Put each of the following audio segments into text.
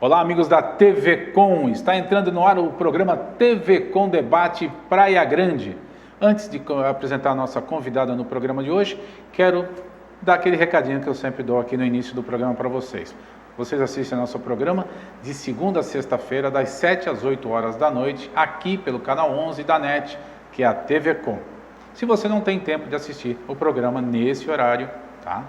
Olá, amigos da TV Com. Está entrando no ar o programa TV Com Debate Praia Grande. Antes de apresentar a nossa convidada no programa de hoje, quero dar aquele recadinho que eu sempre dou aqui no início do programa para vocês. Vocês assistem ao nosso programa de segunda a sexta-feira, das 7 às 8 horas da noite, aqui pelo canal 11 da NET, que é a TV Com. Se você não tem tempo de assistir o programa nesse horário, tá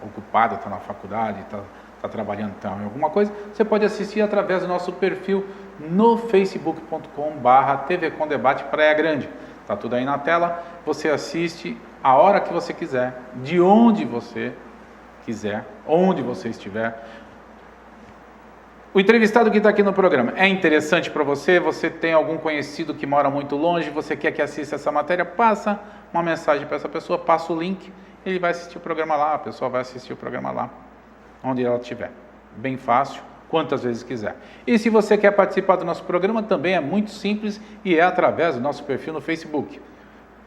ocupado, está na faculdade, está trabalhando em alguma coisa, você pode assistir através do nosso perfil no facebook.com/TV Com Debate Praia Grande. Está tudo aí na tela, você assiste a hora que você quiser, de onde você quiser, onde você estiver. O entrevistado que está aqui no programa é interessante para você? Você tem algum conhecido que mora muito longe, você quer que assista essa matéria? Passa uma mensagem para essa pessoa, passa o link, ele vai assistir o programa lá, a pessoa vai assistir o programa lá, onde ela estiver. Bem fácil, quantas vezes quiser. E se você quer participar do nosso programa, também é muito simples e é através do nosso perfil no Facebook.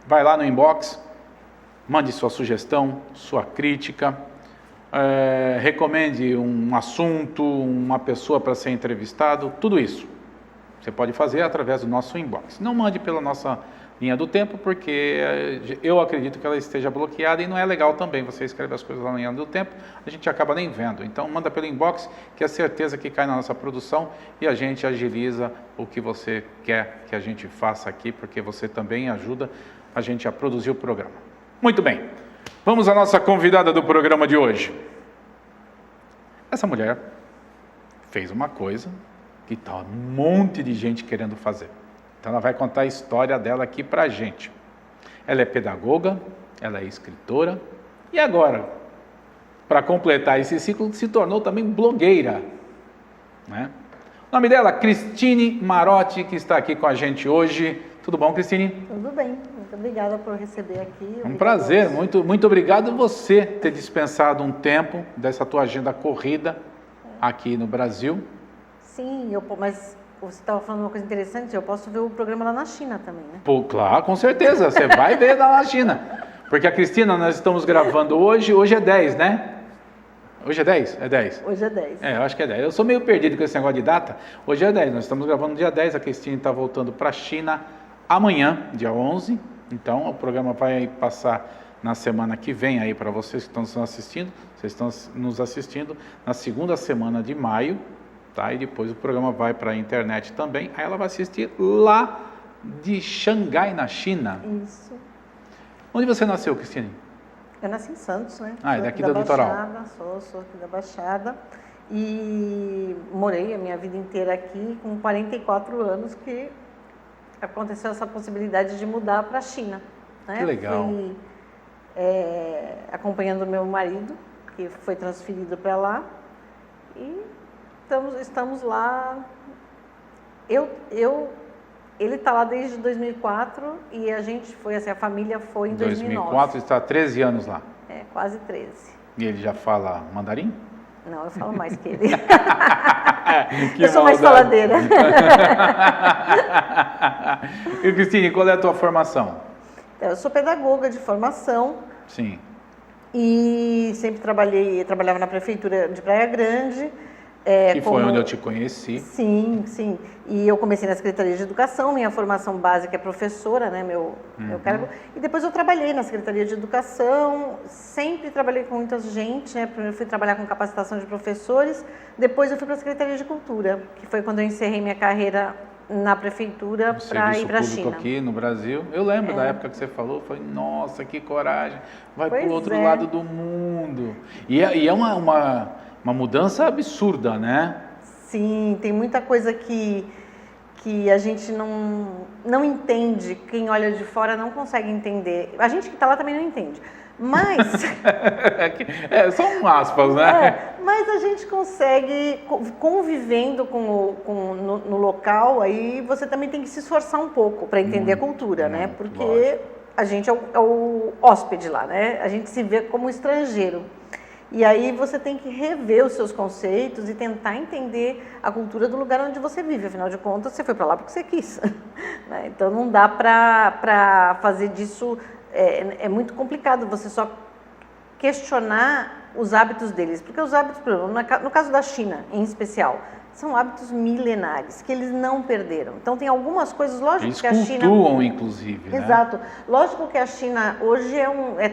Vai lá no inbox, mande sua sugestão, sua crítica, recomende um assunto, uma pessoa para ser entrevistado, tudo isso. Você pode fazer através do nosso inbox. Não mande pela nossa linha do tempo, porque eu acredito que ela esteja bloqueada e não é legal também. Você escreve as coisas lá na linha do tempo, a gente acaba nem vendo. Então manda pelo inbox, que é certeza que cai na nossa produção e a gente agiliza o que você quer que a gente faça aqui, porque você também ajuda a gente a produzir o programa. Muito bem, vamos à nossa convidada do programa de hoje. Essa mulher fez uma coisa que está um monte de gente querendo fazer. Então ela vai contar a história dela aqui para a gente. Ela é pedagoga, ela é escritora e agora, para completar esse ciclo, se tornou também blogueira, né? O nome dela, Cristine Marotti, que está aqui com a gente hoje. Tudo bom, Cristine? Tudo bem, muito obrigada por receber aqui. Um prazer, muito obrigado você ter dispensado um tempo dessa tua agenda corrida aqui no Brasil. Sim, mas você estava falando uma coisa interessante, eu posso ver o programa lá na China também, né? Pô, claro, com certeza, você vai ver lá na China. Porque a Cristina, nós estamos gravando hoje é 10, né? Hoje é 10? É 10. Hoje é 10. Eu acho que é 10. Eu sou meio perdido com esse negócio de data. Hoje é 10, nós estamos gravando no dia 10, a Cristina está voltando para a China amanhã, dia 11. Então, o programa vai passar na semana que vem aí para vocês que estão nos assistindo. Vocês estão nos assistindo na segunda semana de maio. Tá? E depois o programa vai para a internet também. Aí ela vai assistir lá de Xangai, na China. Isso. Onde você nasceu, Cristine? Eu nasci em Santos, né? É daqui do litoral. Sou aqui da Baixada. E morei a minha vida inteira aqui, com 44 anos, que aconteceu essa possibilidade de mudar para a China. Né? Que legal. Fui acompanhando meu marido, que foi transferido para lá. E estamos lá. Ele está lá desde 2004 e a gente foi, assim, a família foi em 2009. 2004, está há 13 anos lá. Quase 13. E ele já fala mandarim? Não, eu falo mais que ele. Eu sou mais faladeira. E Cristine, qual é a tua formação? Eu sou pedagoga de formação. Sim. E sempre trabalhava na prefeitura de Praia Grande. Que foi onde eu te conheci. Sim. E eu comecei na Secretaria de Educação, minha formação básica é professora, né, meu cargo. E depois eu trabalhei na Secretaria de Educação, sempre trabalhei com muita gente, né, primeiro fui trabalhar com capacitação de professores, depois eu fui para a Secretaria de Cultura, que foi quando eu encerrei minha carreira na prefeitura para ir para a China. Aqui no Brasil, eu lembro da época que você falou, falei, nossa, que coragem, vai para o outro lado do mundo. E é uma mudança absurda, né? Sim, tem muita coisa que a gente não entende, quem olha de fora não consegue entender. A gente que está lá também não entende, mas... são aspas, né? Mas a gente consegue, convivendo no local, aí você também tem que se esforçar um pouco para entender a cultura, né? Porque lógico. A gente é o hóspede lá, né? A gente se vê como estrangeiro. E aí você tem que rever os seus conceitos e tentar entender a cultura do lugar onde você vive. Afinal de contas, você foi para lá porque você quis. Né? Então não dá para fazer disso, é muito complicado você só questionar os hábitos deles, porque os hábitos, por exemplo, no caso da China em especial, são hábitos milenares, que eles não perderam. Então, tem algumas coisas, lógico Eles que a China... cultuam, inclusive, né? Exato. Lógico que a China hoje é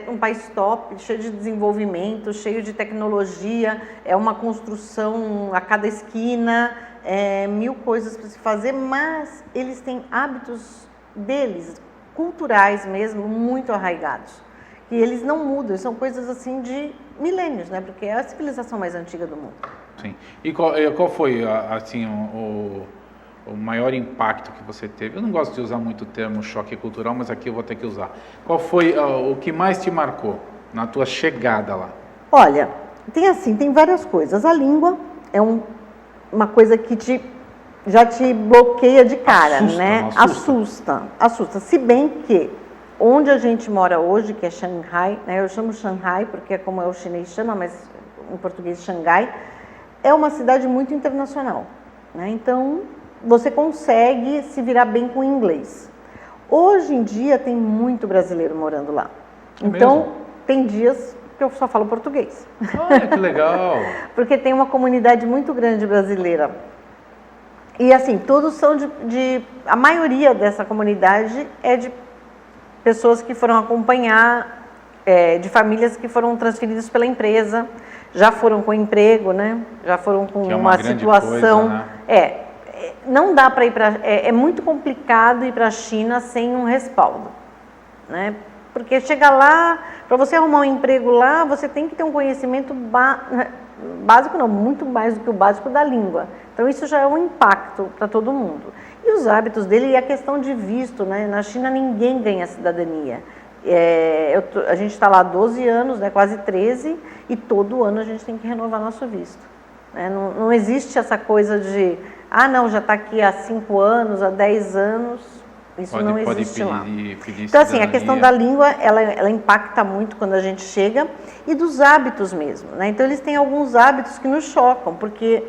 um país top, cheio de desenvolvimento, cheio de tecnologia, é uma construção a cada esquina, mil coisas para se fazer, mas eles têm hábitos deles, culturais mesmo, muito arraigados. E eles não mudam, são coisas assim de milênios, né? Porque é a civilização mais antiga do mundo. Sim. E qual foi, assim, o maior impacto que você teve? Eu não gosto de usar muito o termo choque cultural, mas aqui eu vou ter que usar. Qual foi o que mais te marcou na tua chegada lá? Olha, tem várias coisas. A língua é uma coisa que já te bloqueia de cara, Assusta, né? não Assusta. Se bem que onde a gente mora hoje, que é Xangai, né? Eu chamo Shanghai porque é como o chinês chama, mas em português Xangai, é uma cidade muito internacional, né? Então, você consegue se virar bem com o inglês. Hoje em dia, tem muito brasileiro morando lá. Então, mesmo? tem dias que eu só falo português. Olha, que legal! Porque tem uma comunidade muito grande brasileira. E, assim, todos são a maioria dessa comunidade é de pessoas que foram acompanhar, de famílias que foram transferidas pela empresa, já foram com emprego, né? Já foram com uma situação. Coisa, né? Não dá para ir para. É muito complicado ir para a China sem um respaldo, né? Porque chega lá, para você arrumar um emprego lá, você tem que ter um conhecimento básico, não, muito mais do que o básico da língua. Então isso já é um impacto para todo mundo. E os hábitos dele e a questão de visto, né? Na China ninguém ganha cidadania. A gente está lá há 12 anos, né, quase 13, e todo ano a gente tem que renovar nosso visto. Né? Não existe essa coisa de, não, já está aqui há 5 anos, há 10 anos, isso não existe lá. Então, assim, a questão da língua, ela impacta muito quando a gente chega, e dos hábitos mesmo. Né? Então, eles têm alguns hábitos que nos chocam, porque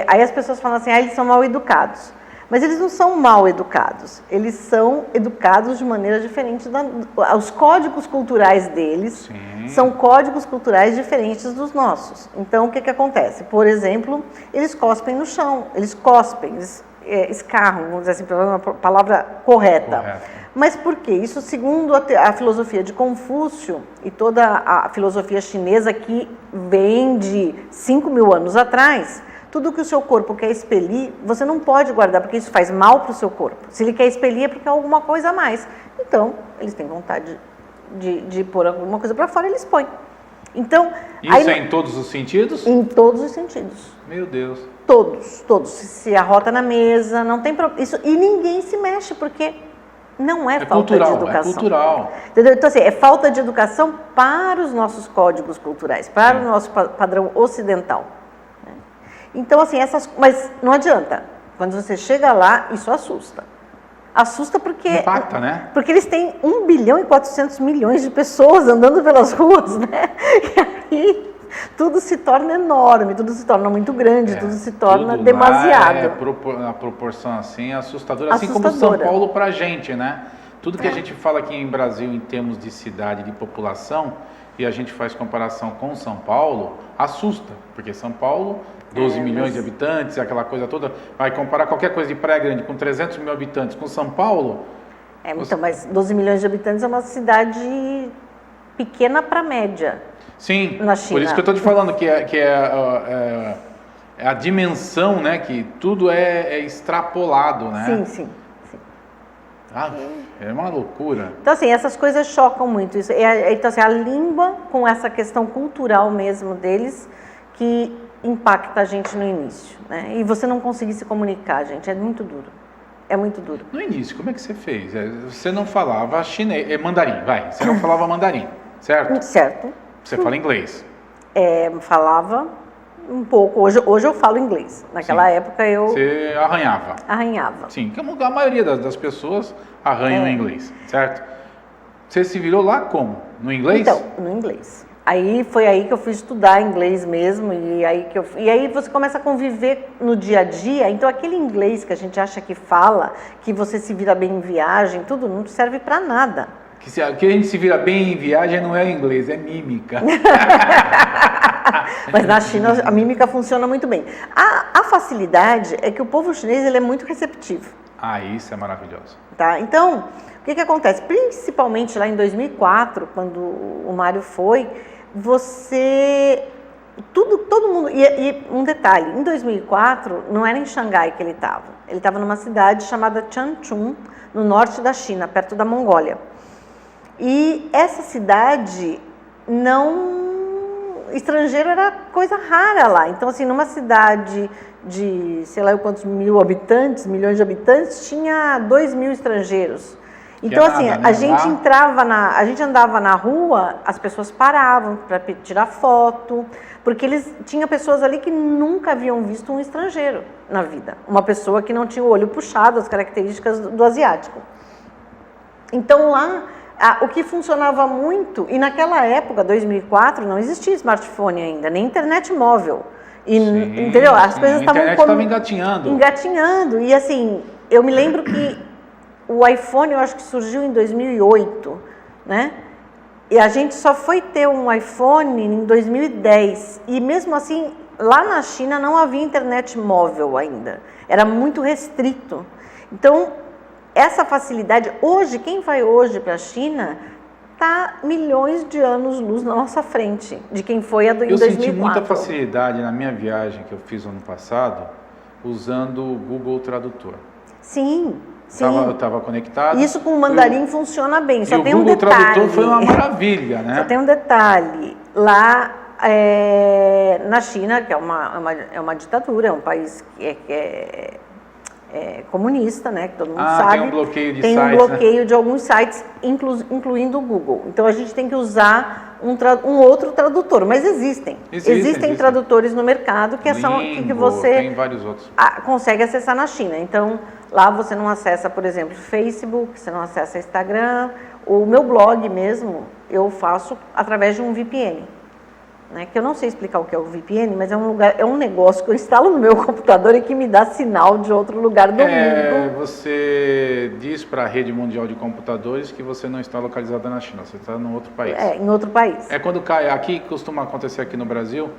aí as pessoas falam assim, eles são mal educados. Mas eles não são mal educados, eles são educados de maneira diferente. Os códigos culturais deles são códigos culturais diferentes dos nossos. Então, o que acontece? Por exemplo, eles cospem no chão, eles escarram, vamos dizer assim, pela palavra correta. Mas por quê? Isso segundo a filosofia de Confúcio e toda a filosofia chinesa que vem de 5.000 anos atrás. Tudo que o seu corpo quer expelir, você não pode guardar, porque isso faz mal para o seu corpo. Se ele quer expelir, é porque é alguma coisa a mais. Então, eles têm vontade de pôr alguma coisa para fora, eles põem. Então, isso é em todos os sentidos? Em todos os sentidos. Meu Deus. Todos. Se arrota na mesa, não tem problema. E ninguém se mexe, porque não é falta de educação. É cultural. Entendeu? Então, assim, é falta de educação para os nossos códigos culturais, para o nosso padrão ocidental. Então, assim, mas não adianta. Quando você chega lá, isso assusta. Assusta porque... Impacta, né? Porque eles têm 1 bilhão e 400 milhões de pessoas andando pelas ruas, né? E aí tudo se torna enorme, tudo se torna muito grande, tudo se torna demasiado. A proporção assim é assustadora. Assim como São Paulo pra gente, né? Tudo que a gente fala aqui em Brasil em termos de cidade, de população, e a gente faz comparação com São Paulo, assusta. Porque São Paulo... 12 milhões de habitantes, aquela coisa toda, vai comparar qualquer coisa de Praia Grande com 300 mil habitantes com São Paulo... Mas 12 milhões de habitantes é uma cidade pequena para média. Sim, na China. Por isso que eu estou te falando que é a dimensão, né, que tudo é extrapolado, né? Sim. É uma loucura. Então, assim, essas coisas chocam muito. Então, assim, a língua, com essa questão cultural mesmo deles, que impacta a gente no início, né? E você não conseguir se comunicar, gente, é muito duro. É muito duro. No início, como é que você fez? Você não falava chinês, mandarim, vai. Você não falava mandarim, certo? Certo. Você fala inglês. Falava um pouco. Hoje eu falo inglês. Naquela época eu... Você arranhava. Arranhava. Sim, a maioria das pessoas arranham em inglês, certo? Você se virou lá como? No inglês? Então, no inglês. Foi aí que eu fui estudar inglês mesmo, e aí você começa a conviver no dia a dia. Então, aquele inglês que a gente acha que fala, que você se vira bem em viagem, tudo não serve para nada. Que a gente se vira bem em viagem não é inglês, é mímica. Mas na China a mímica funciona muito bem. A facilidade é que o povo chinês ele é muito receptivo. Ah, isso é maravilhoso. Tá? Então, o que acontece? Principalmente lá em 2004, quando o Mário foi, todo mundo... E um detalhe, em 2004 não era em Xangai que ele estava numa cidade chamada Changchun, no norte da China, perto da Mongólia. E essa cidade estrangeiro era coisa rara lá. Então, assim, numa cidade de, sei lá quantos milhões de habitantes, tinha 2.000 estrangeiros. Então, assim, nada, né? a gente andava na rua, as pessoas paravam para tirar foto, porque tinha pessoas ali que nunca haviam visto um estrangeiro na vida. Uma pessoa que não tinha o olho puxado, as características do asiático. Então, lá... o que funcionava muito, e naquela época, 2004, não existia smartphone ainda, nem internet móvel. Entendeu? As coisas estavam engatinhando. E assim, eu me lembro que o iPhone, eu acho que surgiu em 2008, né? E a gente só foi ter um iPhone em 2010. E mesmo assim, lá na China não havia internet móvel ainda. Era muito restrito. Então, essa facilidade, hoje, quem vai hoje para a China está milhões de anos-luz na nossa frente, de quem foi em 2004. Eu senti muita facilidade na minha viagem que eu fiz ano passado, usando o Google Tradutor. Sim. Eu estava conectado. Isso com o mandarim funciona bem, só tem um detalhe. O Google Tradutor foi uma maravilha, né? Só tem um detalhe. Lá na China, que é uma ditadura, é um país que é comunista, né, que todo mundo sabe. Tem um bloqueio de sites. Tem um bloqueio de alguns sites, incluindo o Google. Então a gente tem que usar um outro tradutor, mas existem tradutores no mercado que que você tem vários outros. Consegue acessar na China. Então lá você não acessa, por exemplo, Facebook, você não acessa Instagram. O meu blog mesmo eu faço através de um VPN. Né, que eu não sei explicar o que é o VPN, mas é um negócio que eu instalo no meu computador e que me dá sinal de outro lugar do mundo. Você diz para a rede mundial de computadores que você não está localizada na China, você está em outro país. Em outro país. Quando cai aqui, costuma acontecer aqui no Brasil,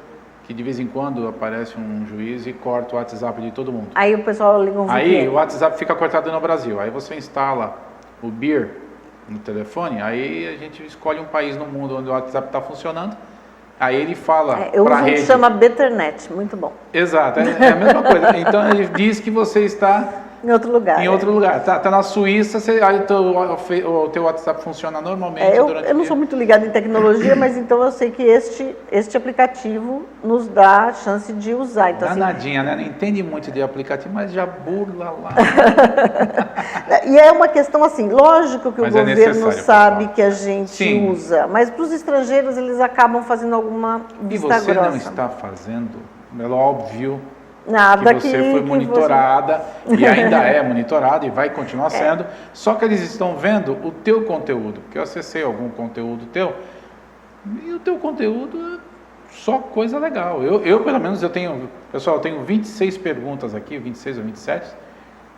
que de vez em quando aparece um juiz e corta o WhatsApp de todo mundo. Aí o pessoal liga um VPN. Aí o WhatsApp fica cortado no Brasil, aí você instala o BIR no telefone, aí a gente escolhe um país no mundo onde o WhatsApp está funcionando. Aí ele fala para a rede... Eu uso um que chama Betternet, muito bom. Exato, é a mesma coisa. Então ele diz que você está... Em outro lugar. Em outro lugar. Tá na Suíça, aí o teu WhatsApp funciona normalmente durante o dia. Eu não sou muito ligada em tecnologia, mas então eu sei que este aplicativo nos dá a chance de usar. Então, Danadinha, né? Não entende muito de aplicativo, mas já burla lá. E é uma questão assim, lógico que o governo sabe que a gente usa, mas para os estrangeiros eles acabam fazendo alguma vista grossa. E você não está fazendo, é óbvio... Nada que você foi monitorada e ainda é monitorada e vai continuar sendo, só que eles estão vendo o teu conteúdo, porque eu acessei algum conteúdo teu e o teu conteúdo é só coisa legal. Eu pelo menos, eu tenho 26 perguntas aqui, 26 ou 27,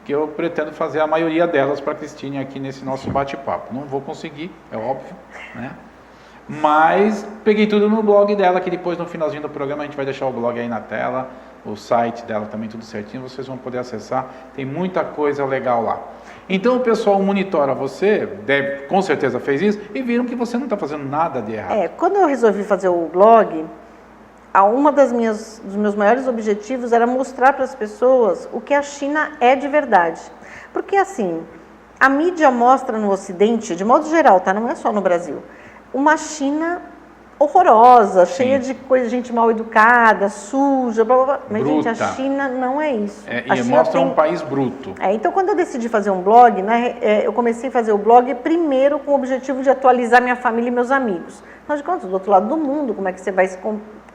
que eu pretendo fazer a maioria delas para a Cristine aqui nesse nosso bate-papo. Não vou conseguir, é óbvio, né? Mas peguei tudo no blog dela, que depois no finalzinho do programa a gente vai deixar o blog aí na tela, o site dela também tudo certinho, vocês vão poder acessar, tem muita coisa legal lá. Então o pessoal monitora você, com certeza fez isso, e viram que você não está fazendo nada de errado. Quando eu resolvi fazer o blog, dos meus maiores objetivos era mostrar para as pessoas o que a China é de verdade. Porque assim, a mídia mostra no Ocidente, de modo geral, tá? Não é só no Brasil, uma China horrorosa, cheia de gente mal educada, suja, blá, blá, blá. Mas, gente, a China não é isso. E mostra um país bruto. Então, quando eu decidi fazer um blog, né, eu comecei a fazer o blog primeiro com o objetivo de atualizar minha família e meus amigos. Afinal de contas, do outro lado do mundo, como é que você vai se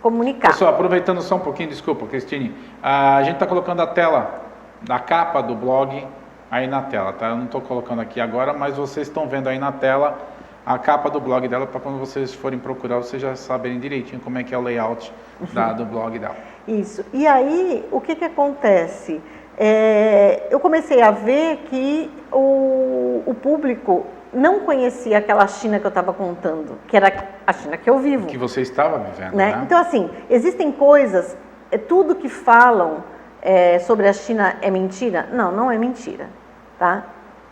comunicar? Pessoal, aproveitando só um pouquinho, desculpa, Cristine, a gente está colocando a tela da capa do blog aí na tela, tá? Eu não estou colocando aqui agora, mas vocês estão vendo aí na tela a capa do blog dela, para quando vocês forem procurar, vocês já saberem direitinho como é que é o layout do blog dela. Isso. E aí, o que acontece? Eu comecei a ver que o público não conhecia aquela China que eu estava contando, que era a China que eu vivo. Que você estava vivendo, né? né? Então, assim, existem coisas, tudo que falam sobre a China é mentira? Não, não é mentira, tá?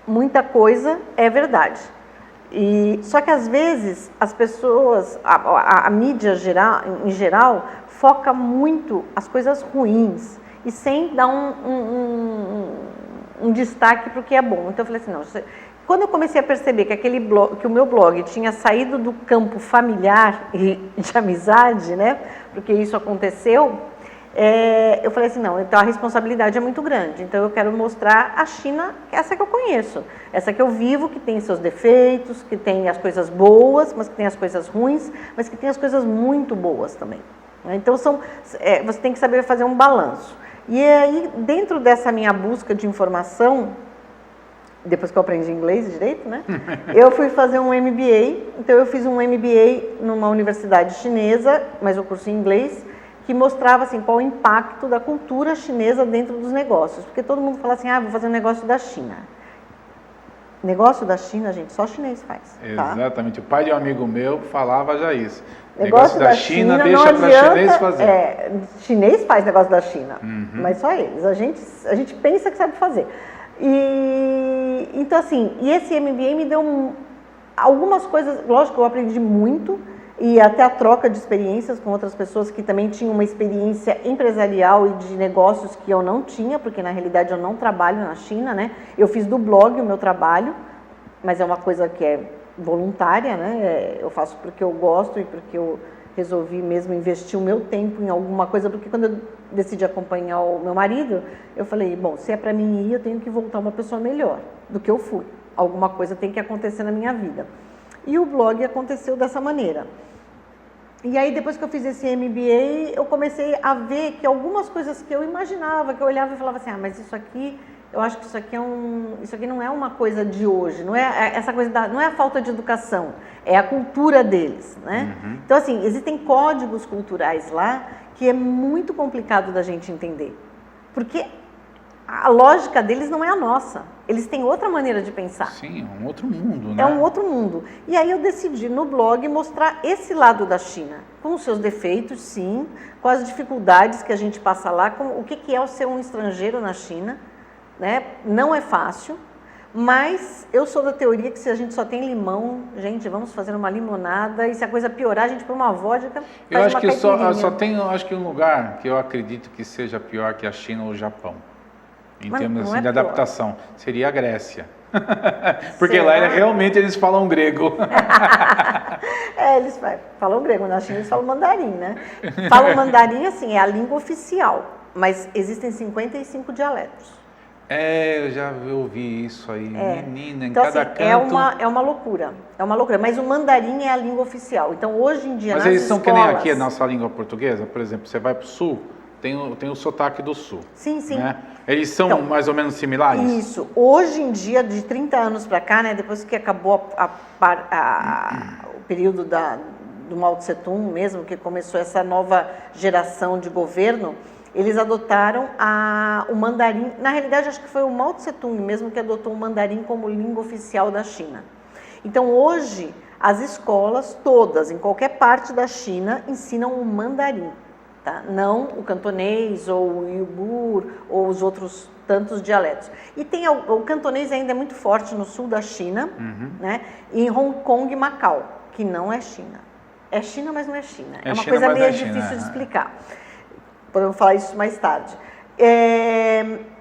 Muita coisa é verdade. Só que, às vezes, as pessoas, a mídia em geral, foca muito as coisas ruins e sem dar um destaque para o que é bom. Então, eu falei assim, não... Quando eu comecei a perceber que o meu blog tinha saído do campo familiar e de amizade, né, porque isso aconteceu, eu falei assim, não, então a responsabilidade é muito grande. Então eu quero mostrar a China, essa que eu conheço, essa que eu vivo, que tem seus defeitos, que tem as coisas boas, mas que tem as coisas ruins, mas que tem as coisas muito boas também. Então você tem que saber fazer um balanço. E aí, dentro dessa minha busca de informação, depois que eu aprendi inglês direito, né? Eu fui fazer um MBA, então eu fiz um MBA numa universidade chinesa, mas o curso em inglês, que mostrava assim, qual o impacto da cultura chinesa dentro dos negócios. Porque todo mundo fala assim, vou fazer um negócio da China. Negócio da China, gente, só chinês faz. Tá? Exatamente, o pai de um amigo meu falava já isso. Negócio da China deixa para chinês fazer. Chinês faz negócio da China, mas só eles. A gente pensa que sabe fazer. Então, assim, esse MBA me deu algumas coisas, lógico que eu aprendi muito, e até a troca de experiências com outras pessoas que também tinham uma experiência empresarial e de negócios que eu não tinha, porque na realidade eu não trabalho na China, né? Eu fiz do blog o meu trabalho, mas é uma coisa que é voluntária, né? Eu faço porque eu gosto e porque eu resolvi mesmo investir o meu tempo em alguma coisa, porque quando eu decidi acompanhar o meu marido, eu falei, bom, se é para mim ir, eu tenho que voltar uma pessoa melhor do que eu fui. Alguma coisa tem que acontecer na minha vida. E o blog aconteceu dessa maneira. E aí, depois que eu fiz esse MBA, eu comecei a ver que algumas coisas que eu imaginava, que eu olhava e falava assim, mas isso aqui, eu acho que isso aqui não é uma coisa de hoje, não é essa coisa não é a falta de educação, é a cultura deles, né? Então, assim, existem códigos culturais lá que é muito complicado da gente entender, porque a lógica deles não é a nossa. Eles têm outra maneira de pensar. Sim, é um outro mundo, né? É um outro mundo. E aí eu decidi no blog mostrar esse lado da China, com os seus defeitos, sim, com as dificuldades que a gente passa lá, com o que é ser um estrangeiro na China, né? Não é fácil, mas eu sou da teoria que se a gente só tem limão, gente, vamos fazer uma limonada, e se a coisa piorar, a gente põe uma vodka, eu acho uma que só tem, acho que um lugar que eu acredito que seja pior que a China ou o Japão. Em termos assim, de adaptação, seria a Grécia. Porque lá realmente eles falam grego. Eles falam grego, na China eles falam mandarim, né? Falam mandarim, assim, é a língua oficial, mas existem 55 dialetos. Eu já ouvi isso aí, menina, em então, cada assim, canto... É uma loucura, mas o mandarim é a língua oficial. Então, hoje em dia, mas eles são que nem aqui a nossa língua portuguesa, por exemplo, você vai para o sul, tem o sotaque do sul. Sim, sim. Né? Eles são então, mais ou menos similares? Isso. Hoje em dia, de 30 anos para cá, né, depois que acabou o período do Mao Tse Tung mesmo, que começou essa nova geração de governo, eles adotaram o mandarim. Na realidade, acho que foi o Mao Tse Tung mesmo que adotou o mandarim como língua oficial da China. Então, hoje, as escolas todas, em qualquer parte da China, ensinam o mandarim. Tá? Não o cantonês, ou o uigur, ou os outros tantos dialetos. E o cantonês ainda é muito forte no sul da China, né? E em Hong Kong e Macau, que não é China. É China, mas não é China. É uma coisa meio difícil de explicar. Podemos falar isso mais tarde.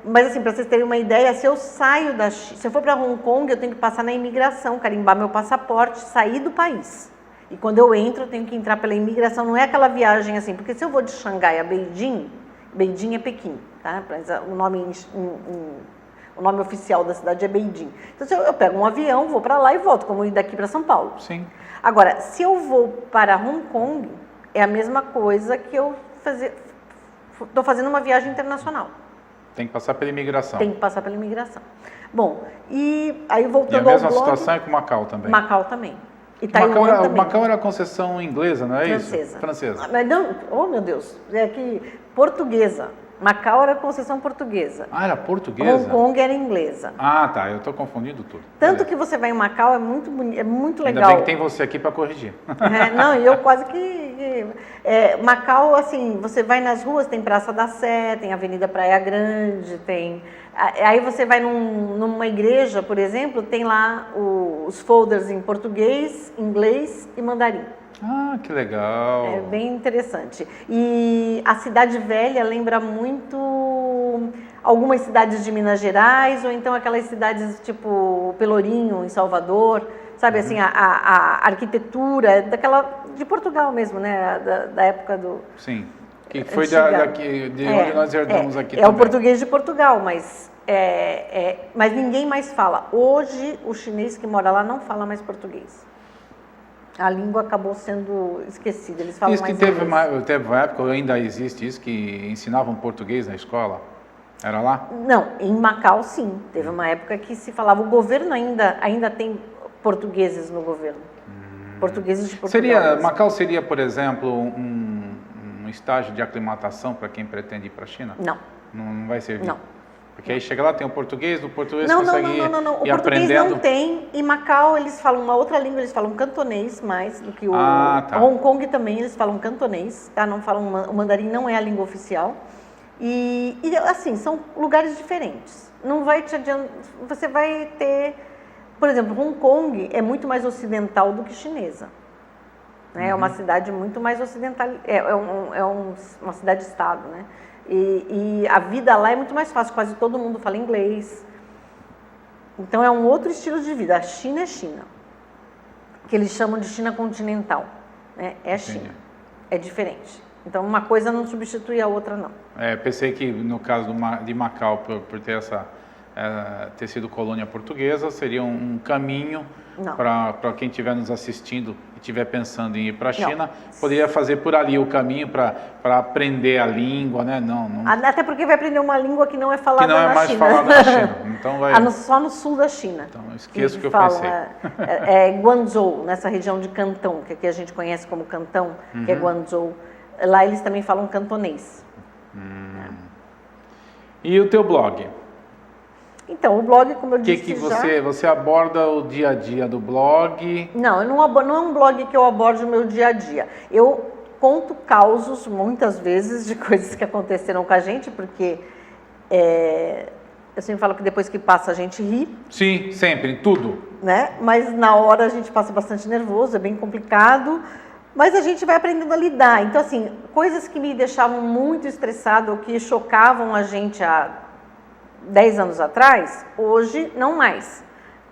Mas assim, para vocês terem uma ideia, se eu saio da China, se eu for para Hong Kong, eu tenho que passar na imigração, carimbar meu passaporte, sair do país. E quando eu entro, eu tenho que entrar pela imigração, não é aquela viagem assim, porque se eu vou de Xangai a Beijing, Beijing é Pequim, tá? O nome oficial da cidade é Beijing. Então, se eu pego um avião, vou para lá e volto, como ir daqui para São Paulo. Sim. Agora, se eu vou para Hong Kong, é a mesma coisa que eu estou fazendo uma viagem internacional. Tem que passar pela imigração. Tem que passar pela imigração. Bom, e aí voltando ao blog... E a mesma situação é com Macau também. Macau também. Macau era a concessão inglesa, não é francesa. isso? Francesa. Mas não, oh meu Deus, é que portuguesa. Macau era concessão portuguesa. Ah, era portuguesa? Hong Kong era inglesa. Ah, tá. Eu estou confundindo tudo. Tanto que você vai em Macau, é muito bonito, é muito legal. Ainda bem que tem você aqui para corrigir. Não, e eu quase que... Macau, assim, você vai nas ruas, tem Praça da Sé, tem Avenida Praia Grande, tem... Aí você vai numa igreja, por exemplo, tem lá os folders em português, inglês e mandarim. Ah, que legal. É bem interessante. E a Cidade Velha lembra muito algumas cidades de Minas Gerais, ou então aquelas cidades tipo Pelourinho, em Salvador, sabe, assim, a arquitetura de Portugal mesmo, né, da época do... Sim, que foi de onde nós herdamos aqui também. É o português de Portugal, mas ninguém mais fala. Hoje, o chinês que mora lá não fala mais português. A língua acabou sendo esquecida, eles falam Isso que teve uma época, ainda existe isso, que ensinavam português na escola? Era lá? Não, em Macau sim, teve uma época que se falava, o governo ainda tem portugueses no governo, portugueses de Portugal. Macau seria, por exemplo, um estágio de aclimatação para quem pretende ir para a China? Não. Não vai servir? Não. Porque aí chega lá, tem o português consegue não. ir O português aprendendo. não tem. Em Macau eles falam uma outra língua, eles falam cantonês mais do que o... Tá. Hong Kong também eles falam cantonês, tá? Não falam, o mandarim não é a língua oficial. E assim, são lugares diferentes. Não vai te adiantar, você vai ter... Por exemplo, Hong Kong é muito mais ocidental do que chinesa. Né? É uma cidade muito mais ocidental, uma cidade-estado, né? E a vida lá é muito mais fácil, quase todo mundo fala inglês. Então é um outro estilo de vida. A China é China, que eles chamam de China continental. Né? É China, é diferente. Então uma coisa não substitui a outra, não. Pensei que no caso de Macau, por ter ter sido colônia portuguesa, seria um caminho para quem estiver nos assistindo e estiver pensando em ir para a China, poderia fazer por ali o caminho para aprender a língua, né? Não. Até porque vai aprender uma língua que não é falada na China. Que não é mais falada na China. Então vai... Só no sul da China. Então esqueço o que eu pensei. Guangzhou, nessa região de Cantão, que aqui a gente conhece como Cantão, que é Guangzhou. Lá eles também falam cantonês. E o teu blog? Então, o blog, como eu disse você aborda o dia a dia do blog? Não, não é um blog que eu abordo o meu dia a dia. Eu conto causos, muitas vezes, de coisas que aconteceram com a gente, porque eu sempre falo que depois que passa a gente ri. Sim, sempre, em tudo. Né? Mas na hora a gente passa bastante nervoso, é bem complicado, mas a gente vai aprendendo a lidar. Então, assim, coisas que me deixavam muito estressado ou que chocavam a gente há 10 anos atrás, hoje não mais,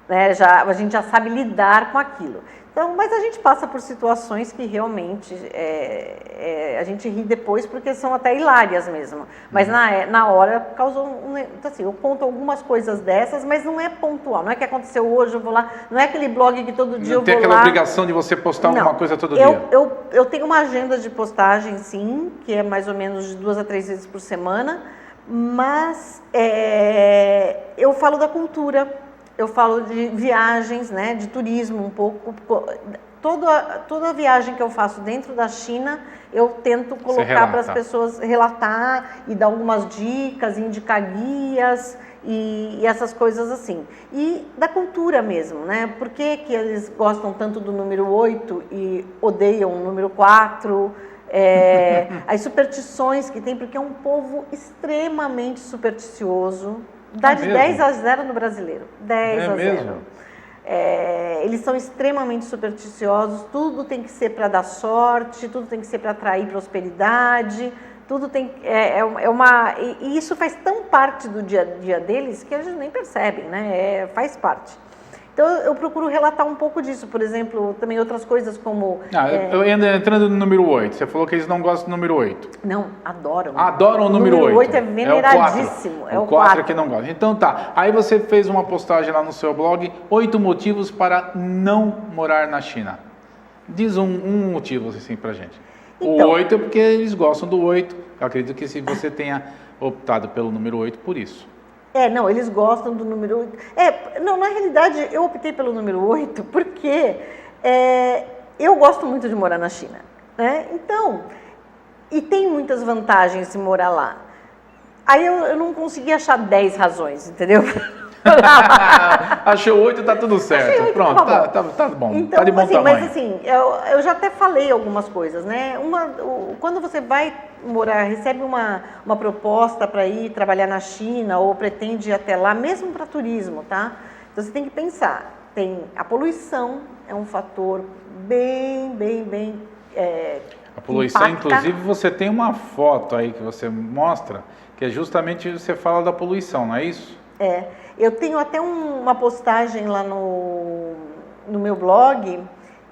né? A gente já sabe lidar com aquilo. Então, mas a gente passa por situações que realmente a gente ri depois porque são até hilárias mesmo. Mas na hora causou então, assim, eu conto algumas coisas dessas, mas não é pontual. Não é que aconteceu hoje, eu vou lá. Não é aquele blog que todo dia eu vou lá. Não tem aquela obrigação de você postar alguma coisa todo dia. Eu tenho uma agenda de postagem, sim, que é mais ou menos de 2 a 3 vezes por semana. Mas eu falo da cultura, eu falo de viagens, né, de turismo um pouco. Toda viagem que eu faço dentro da China, eu tento colocar para as pessoas relatar e dar algumas dicas, indicar guias e essas coisas assim. E da cultura mesmo, né? Por que eles gostam tanto do número 8 e odeiam o número 4? As superstições que tem, porque é um povo extremamente supersticioso. Dá de 10 a 0 no brasileiro. 10 a 0. Eles são extremamente supersticiosos, tudo tem que ser para dar sorte, tudo tem que ser para atrair prosperidade, tudo tem e isso faz tão parte do dia a dia deles que a gente nem percebe, né? Faz parte. Então, eu procuro relatar um pouco disso, por exemplo, também outras coisas como... Entrando no número 8, você falou que eles não gostam do número 8. Não, adoram. Adoram o número 8. O 8 é veneradíssimo. O 4 é que não gosta. Então tá, aí você fez uma postagem lá no seu blog, 8 motivos para não morar na China. Diz um motivo assim pra gente. Então, o 8 é porque eles gostam do 8. Eu acredito que se você tenha optado pelo número 8 por isso. Não, eles gostam do número 8. Não, na realidade, eu optei pelo número 8 porque eu gosto muito de morar na China, né? Então, e tem muitas vantagens de morar lá. Aí eu não consegui achar 10 razões, entendeu? Achou 8, tá tudo certo. Pronto, tá bom. Então, tá de bom assim, tamanho. mas assim, eu já até falei algumas coisas, né? Quando você vai morar, recebe uma proposta para ir trabalhar na China ou pretende ir até lá, mesmo para turismo, tá? Então você tem que pensar, a poluição é um fator bem a poluição, impacta. inclusive, você tem uma foto aí que você mostra, que é justamente você fala da poluição, não é isso? Eu tenho até uma postagem lá no meu blog,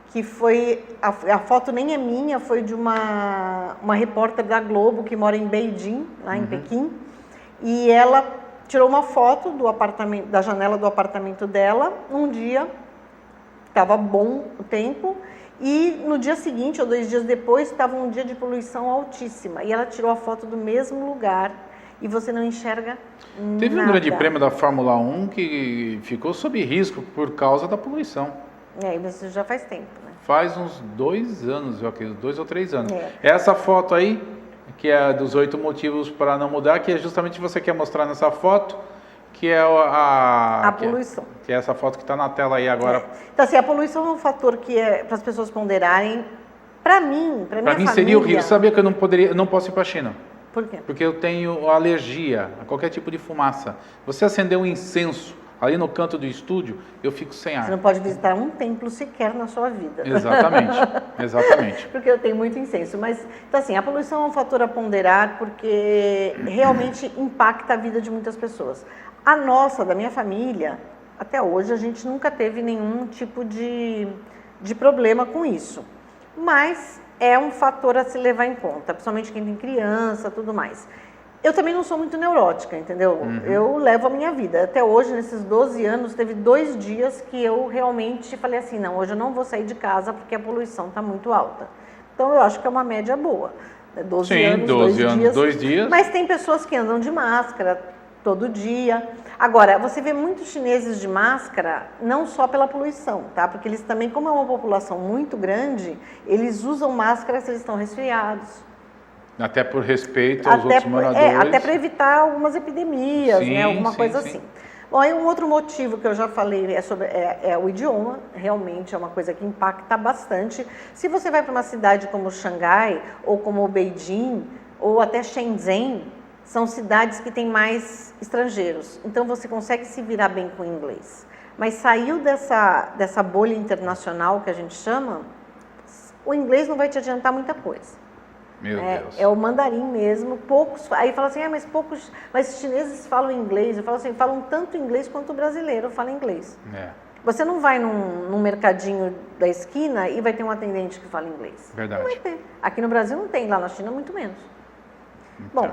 que foi, a foto nem é minha, foi de uma repórter da Globo que mora em Beijing, lá em Pequim, e ela tirou uma foto do apartamento, da janela do apartamento dela, um dia, estava bom o tempo, e no dia seguinte, ou 2 dias depois, estava um dia de poluição altíssima, e ela tirou a foto do mesmo lugar, e você não enxerga nada. Teve um grande prêmio da Fórmula 1 que ficou sob risco por causa da poluição. Mas isso já faz tempo, né? Faz uns 2 anos, eu acredito, 2 ou 3 anos. Essa foto aí, que é dos 8 motivos para não mudar, que é justamente você quer mostrar nessa foto, que é a poluição. Que é essa foto que está na tela aí agora. Então, assim, a poluição é um fator que é para as pessoas ponderarem. Para mim, para minha família... Para mim seria horrível. Sabia que eu não posso ir para a China? Por quê? Porque eu tenho alergia a qualquer tipo de fumaça. Você acender um incenso ali no canto do estúdio, eu fico sem ar. Você não pode visitar um templo sequer na sua vida. Exatamente. Porque eu tenho muito incenso. Mas, então assim, a poluição é um fator a ponderar porque realmente impacta a vida de muitas pessoas. A nossa, da minha família, até hoje a gente nunca teve nenhum tipo de problema com isso. Mas é um fator a se levar em conta, principalmente quem tem criança, tudo mais. Eu também não sou muito neurótica, entendeu? Eu levo a minha vida. Até hoje, nesses 12 anos, teve 2 dias que eu realmente falei assim, não, hoje eu não vou sair de casa porque a poluição está muito alta. Então, eu acho que é uma média boa. 12 anos, 2 dias. Mas tem pessoas que andam de máscara todo dia. Agora, você vê muitos chineses de máscara, não só pela poluição, tá? Porque eles também, como é uma população muito grande, eles usam máscara se eles estão resfriados. Até por respeito aos outros moradores. Até para evitar algumas epidemias, né? Alguma coisa assim. Bom, aí um outro motivo que eu já falei é o idioma, realmente é uma coisa que impacta bastante. Se você vai para uma cidade como Xangai, ou como Beijing, ou até Shenzhen, são cidades que têm mais estrangeiros, então você consegue se virar bem com o inglês. Mas saiu dessa bolha internacional que a gente chama, o inglês não vai te adiantar muita coisa. Meu Deus. É o mandarim mesmo, poucos, aí fala assim, mas os chineses falam inglês, eu falo assim, falam tanto inglês quanto o brasileiro fala inglês. Você não vai num mercadinho da esquina e vai ter um atendente que fala inglês. Verdade. Não vai ter. Aqui no Brasil não tem, lá na China muito menos. Bom,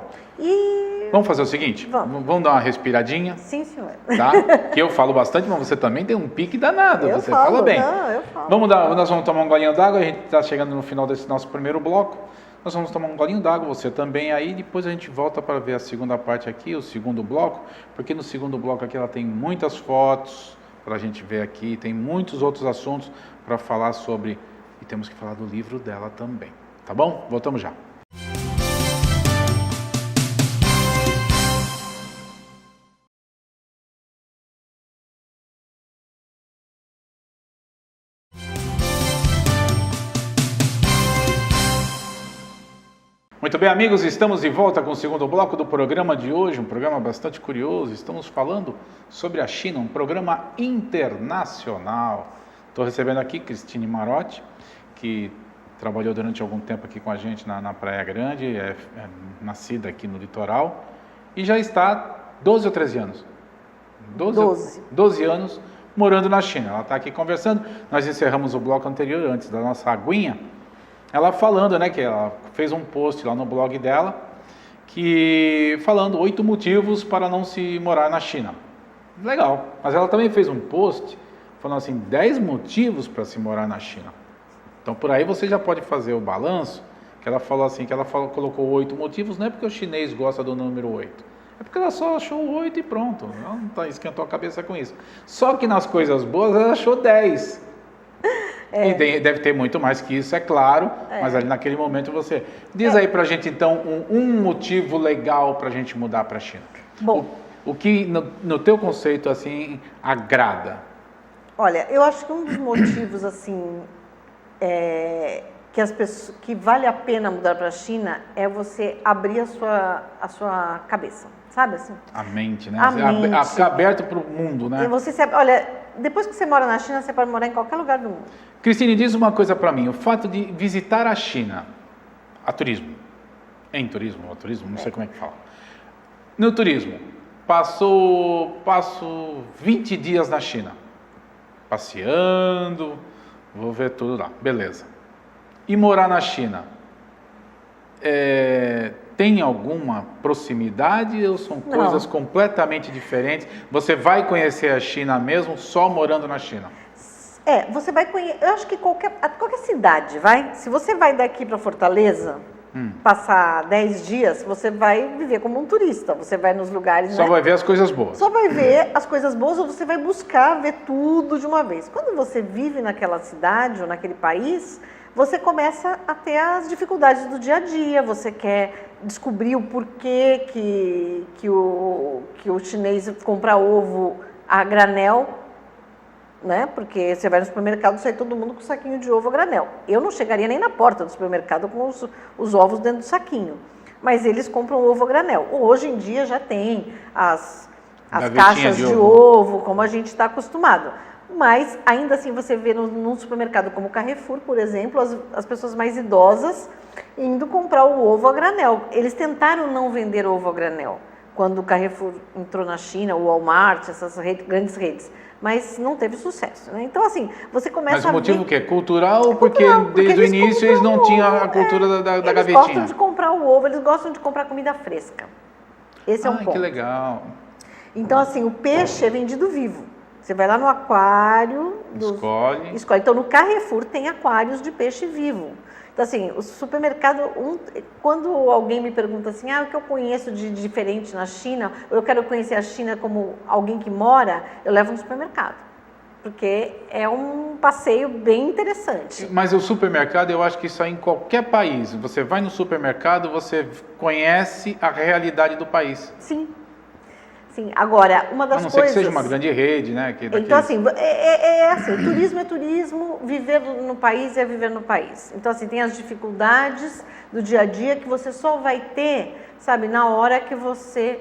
vamos fazer o seguinte? Vamos dar uma respiradinha? Sim, senhor. Tá? Que eu falo bastante, mas você também tem um pique danado. Você fala bem. Não, eu falo. Nós vamos tomar um golinho d'água, a gente está chegando no final desse nosso primeiro bloco. Nós vamos tomar um golinho d'água, você também aí, depois a gente volta para ver a segunda parte aqui, o segundo bloco, porque no segundo bloco aqui ela tem muitas fotos para a gente ver aqui, tem muitos outros assuntos para falar sobre, e temos que falar do livro dela também. Tá bom? Voltamos já. Muito bem, amigos, estamos de volta com o segundo bloco do programa de hoje, um programa bastante curioso. Estamos falando sobre a China, um programa internacional. Estou recebendo aqui Cristine Marotti, que trabalhou durante algum tempo aqui com a gente na Praia Grande, é nascida aqui no litoral, e já está 12 ou 13 anos? 12 anos morando na China. Ela está aqui conversando, nós encerramos o bloco anterior, antes da nossa aguinha, ela falando, né, que ela fez um post lá no blog dela, falando 8 motivos para não se morar na China. Legal, mas ela também fez um post falando assim, 10 motivos para se morar na China. Então por aí você já pode fazer o balanço, que ela falou assim, colocou 8 motivos, não é porque o chinês gosta do número 8, é porque ela só achou 8 e pronto, ela não esquentou a cabeça com isso. Só que nas coisas boas ela achou 10. E deve ter muito mais que isso, é claro, mas ali naquele momento você... Diz aí pra gente, então, um motivo legal pra gente mudar pra China. Bom, o que, no teu conceito, assim, agrada? Olha, eu acho que um dos motivos, assim, que vale a pena mudar para a China é você abrir a sua cabeça, sabe assim? A mente, né? A mente. Ficar aberto para o mundo, né? E olha, depois que você mora na China, você pode morar em qualquer lugar do mundo. Cristine, diz uma coisa para mim, o fato de visitar a China, a turismo, não sei como é que fala. No turismo, passo 20 dias na China, passeando, vou ver tudo lá, beleza. E morar na China, tem alguma proximidade ou são coisas completamente diferentes? Você vai conhecer a China mesmo só morando na China? Você vai conhecer, eu acho que qualquer cidade, se você vai daqui para Fortaleza, passar 10 dias, você vai viver como um turista, você vai nos lugares... Só vai ver as coisas boas. Só vai ver as coisas boas ou você vai buscar ver tudo de uma vez. Quando você vive naquela cidade ou naquele país, você começa a ter as dificuldades do dia a dia, você quer descobrir o porquê que o chinês compra ovo a granel, né? Porque você vai no supermercado e sai todo mundo com o saquinho de ovo a granel. Eu não chegaria nem na porta do supermercado com os ovos dentro do saquinho, mas eles compram ovo a granel. Hoje em dia já tem as caixas de ovo, como a gente está acostumado. Mas ainda assim você vê num supermercado como o Carrefour, por exemplo, as pessoas mais idosas indo comprar o ovo a granel. Eles tentaram não vender ovo a granel quando o Carrefour entrou na China, o Walmart, essas grandes redes, mas não teve sucesso, né? Então assim, você começa a ver... Mas o motivo que é cultural, porque desde o início eles não tinham a cultura da gavetinha? Eles gostam de comprar o ovo, eles gostam de comprar comida fresca. Esse é um ponto. Que legal. Então assim, o peixe é vendido vivo. Você vai lá no aquário... Escolhe. Então, no Carrefour tem aquários de peixe vivo. Então, assim, o supermercado... Quando alguém me pergunta assim, o que eu conheço de diferente na China, ou eu quero conhecer a China como alguém que mora, eu levo no supermercado. Porque é um passeio bem interessante. Mas o supermercado, eu acho que isso é em qualquer país. Você vai no supermercado, você conhece a realidade do país. Sim. Sim, agora, uma das coisas... A não ser que seja uma grande rede, né? Então, assim, turismo é turismo, viver no país é viver no país. Então, assim, tem as dificuldades do dia a dia que você só vai ter, sabe, na hora que você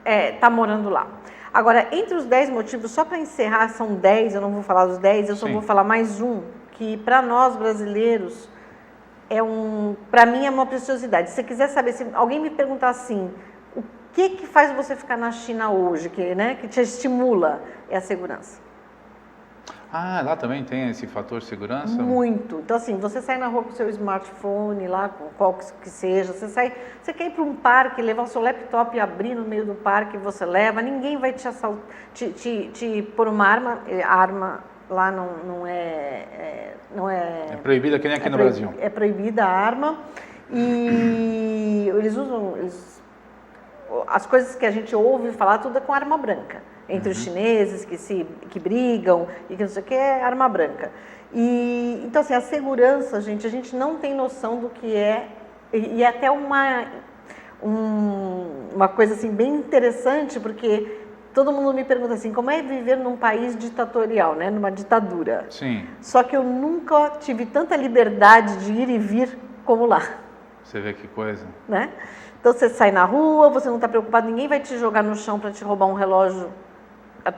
está morando lá. Agora, entre os 10 motivos, só para encerrar, são 10, eu não vou falar dos 10, eu só vou falar mais um, que para nós brasileiros, para mim é uma preciosidade. Se você quiser saber, se alguém me perguntar assim... O que faz você ficar na China hoje, que te estimula? É a segurança. Lá também tem esse fator segurança? Muito. Então, assim, você sai na rua com o seu smartphone, lá, com qual que seja, você quer ir para um parque, levar o seu laptop e abrir no meio do parque, você leva, ninguém vai te pôr uma arma, a arma lá não é... É proibida que nem aqui no Brasil. É proibida a arma e eles usam... As coisas que a gente ouve falar, tudo é com arma branca. Entre os chineses que brigam e que não sei o que, é arma branca. Então, assim, a segurança, a gente não tem noção do que é. E é até uma coisa assim, bem interessante, porque todo mundo me pergunta assim, como é viver num país ditatorial, né? Numa ditadura. Sim. Só que eu nunca tive tanta liberdade de ir e vir como lá. Você vê que coisa. Né? Então, você sai na rua, você não está preocupado, ninguém vai te jogar no chão para te roubar um relógio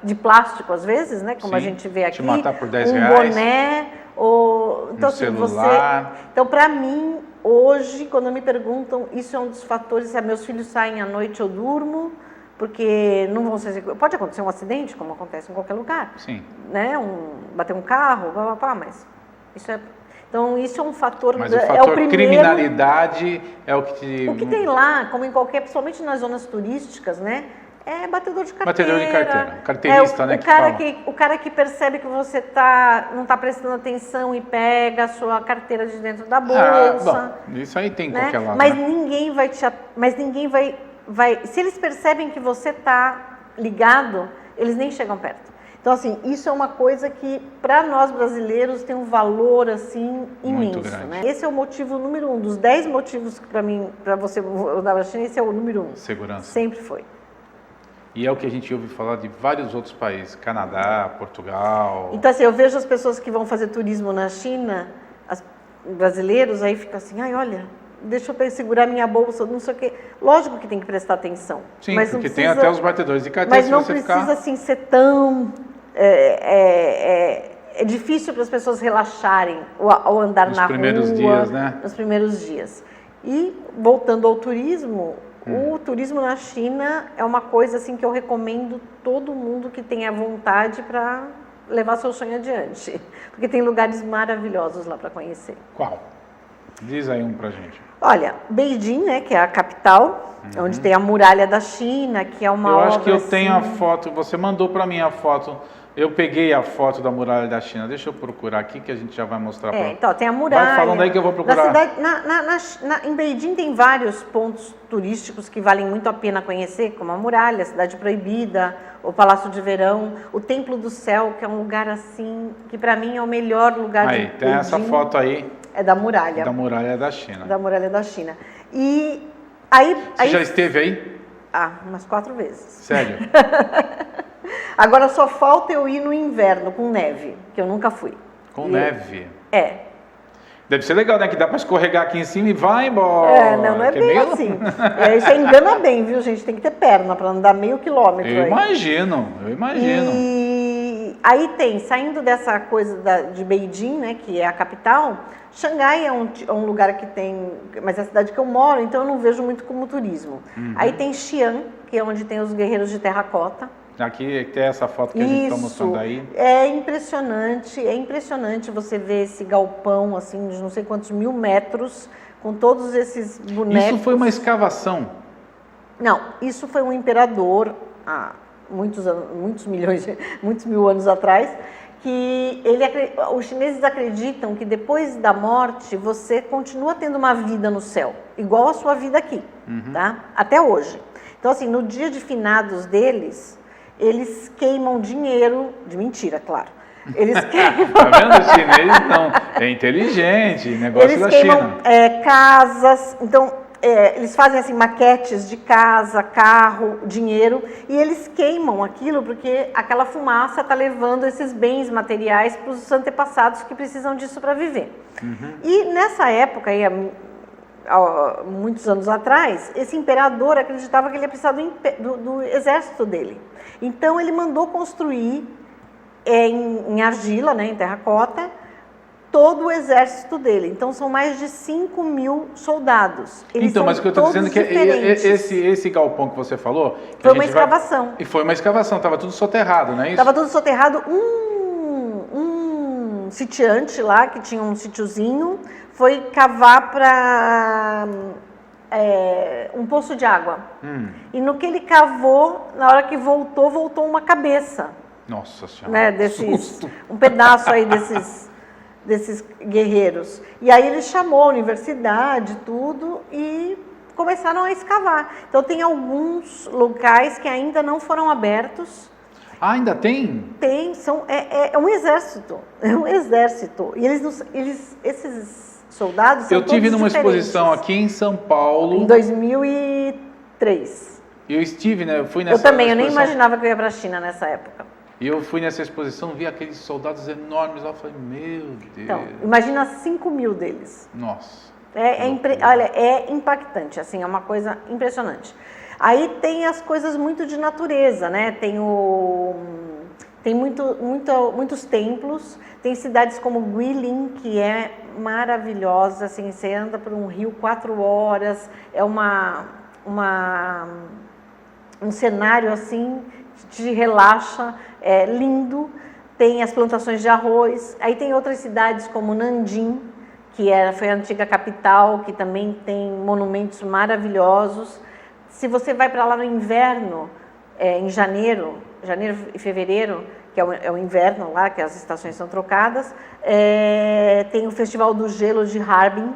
de plástico, às vezes, né? Como a gente vê aqui. Te matar por 10 reais. Um boné, então, assim, celular. Então, para mim, hoje, quando me perguntam, isso é um dos fatores, se meus filhos saem à noite, eu durmo, porque não vão ser... Pode acontecer um acidente, como acontece em qualquer lugar. Sim. Né? Bater um carro, mas isso é... Então, isso é um fator... Mas o fator criminalidade é o que te... O que tem lá, como em qualquer... Principalmente nas zonas turísticas, né? É batedor de carteira. Batedor de carteira. Carteirista, né? O cara que percebe que você não está prestando atenção e pega a sua carteira de dentro da bolsa. Bom, isso aí tem em qualquer lado. Mas né? ninguém vai... Se eles percebem que você está ligado, eles nem chegam perto. Então, assim, isso é uma coisa que, para nós brasileiros, tem um valor, assim, imenso, né? Esse é o motivo número 1. Dos 10 motivos que, para você andar para a China, esse é o número 1. Segurança. Sempre foi. E é o que a gente ouve falar de vários outros países, Canadá, Portugal. Então, assim, eu vejo as pessoas que vão fazer turismo na China, brasileiros, aí ficam assim, ai, olha, deixa eu segurar minha bolsa, não sei o quê. Lógico que tem que prestar atenção. Sim, mas porque não tem precisa, até os batedores de carteira. mas não precisa, assim, ser tão... É difícil para as pessoas relaxarem ao andar na rua. Nos primeiros dias, né? Nos primeiros dias. E, voltando ao turismo... O turismo na China é uma coisa assim que eu recomendo todo mundo que tenha vontade para levar seu sonho adiante, porque tem lugares maravilhosos lá para conhecer. Qual? Diz aí um pra gente. Olha, Beijing, né, que é a capital, onde tem a muralha da China, que é uma Eu obra, acho que eu assim... tenho a foto, você mandou para mim a foto. Eu peguei a foto da muralha da China. Deixa eu procurar aqui que a gente já vai mostrar para. Então, tem a muralha. Vai falando aí que eu vou procurar. Em Beijing tem vários pontos turísticos que valem muito a pena conhecer, como a muralha, a Cidade Proibida, o Palácio de Verão, o Templo do Céu, que é um lugar assim, que para mim é o melhor lugar de Beijing. Aí, tem essa foto aí. É da muralha. Da muralha da China. Da muralha da China. E aí... Você já esteve aí? Umas 4 vezes. Sério? Agora só falta eu ir no inverno com neve, que eu nunca fui. Com neve? É. Deve ser legal, né? Que dá para escorregar aqui em cima e vai embora. Não é bem assim. Isso engana bem, viu, gente? Tem que ter perna para andar meio quilômetro. Eu imagino. E aí tem, saindo dessa coisa de Beijing, né, que é a capital, Xangai é um lugar que tem, mas é a cidade que eu moro, então eu não vejo muito como turismo. Aí tem Xi'an, que é onde tem os guerreiros de terracota. Aqui tem essa foto que a gente está mostrando aí. É impressionante você ver esse galpão, assim, de não sei quantos 1000 metros, com todos esses bonecos. Isso foi uma escavação? Não, isso foi um imperador, há muitos mil anos atrás, que os chineses acreditam que depois da morte você continua tendo uma vida no céu, igual a sua vida aqui, tá? Até hoje. Então, assim, no dia de finados deles... Eles queimam dinheiro, de mentira, claro. Eles queimam... Tá vendo? Os chineses não. É inteligente, negócio eles da queimam, China. Casas, então eles fazem assim maquetes de casa, carro, dinheiro, e eles queimam aquilo porque aquela fumaça está levando esses bens materiais para os antepassados que precisam disso para viver. E nessa época, aí, muitos anos atrás, esse imperador acreditava que ele ia precisar do exército dele. Então ele mandou construir em argila, né, em terracota, todo o exército dele. Então são mais de 5.000 soldados. Então, mas o que eu estou dizendo é que esse galpão que você falou... Foi uma escavação. E foi uma escavação, estava tudo soterrado, não é isso? Estava tudo soterrado. Um sitiante lá, que tinha um sítiozinho, foi cavar para... um poço de água. E no que ele cavou, na hora que voltou uma cabeça. Nossa Senhora, né, um pedaço aí desses guerreiros. E aí ele chamou a universidade, tudo, e começaram a escavar. Então tem alguns locais que ainda não foram abertos. Ah, ainda tem? Tem, é um exército. É um exército. E esses soldados são Eu tive numa diferentes. exposição aqui em São Paulo. Em 2003. Eu estive, né? Eu fui nessa Eu também, exposição. eu nem imaginava que eu ia para a China nessa época. E eu fui nessa exposição, vi aqueles soldados enormes lá, falei, meu Deus. Então, imagina 5.000 deles. Nossa. Olha, é impactante, assim, é uma coisa impressionante. Aí tem as coisas muito de natureza, né? Tem muitos templos, tem cidades como Guilin, que é maravilhosa, assim, você anda por um rio 4 horas, é um cenário assim, te relaxa, é lindo, tem as plantações de arroz. Aí tem outras cidades como Nanjing, que foi a antiga capital, que também tem monumentos maravilhosos. Se você vai para lá no inverno, em janeiro e fevereiro, que é o inverno lá, que as estações são trocadas, tem o Festival do Gelo de Harbin.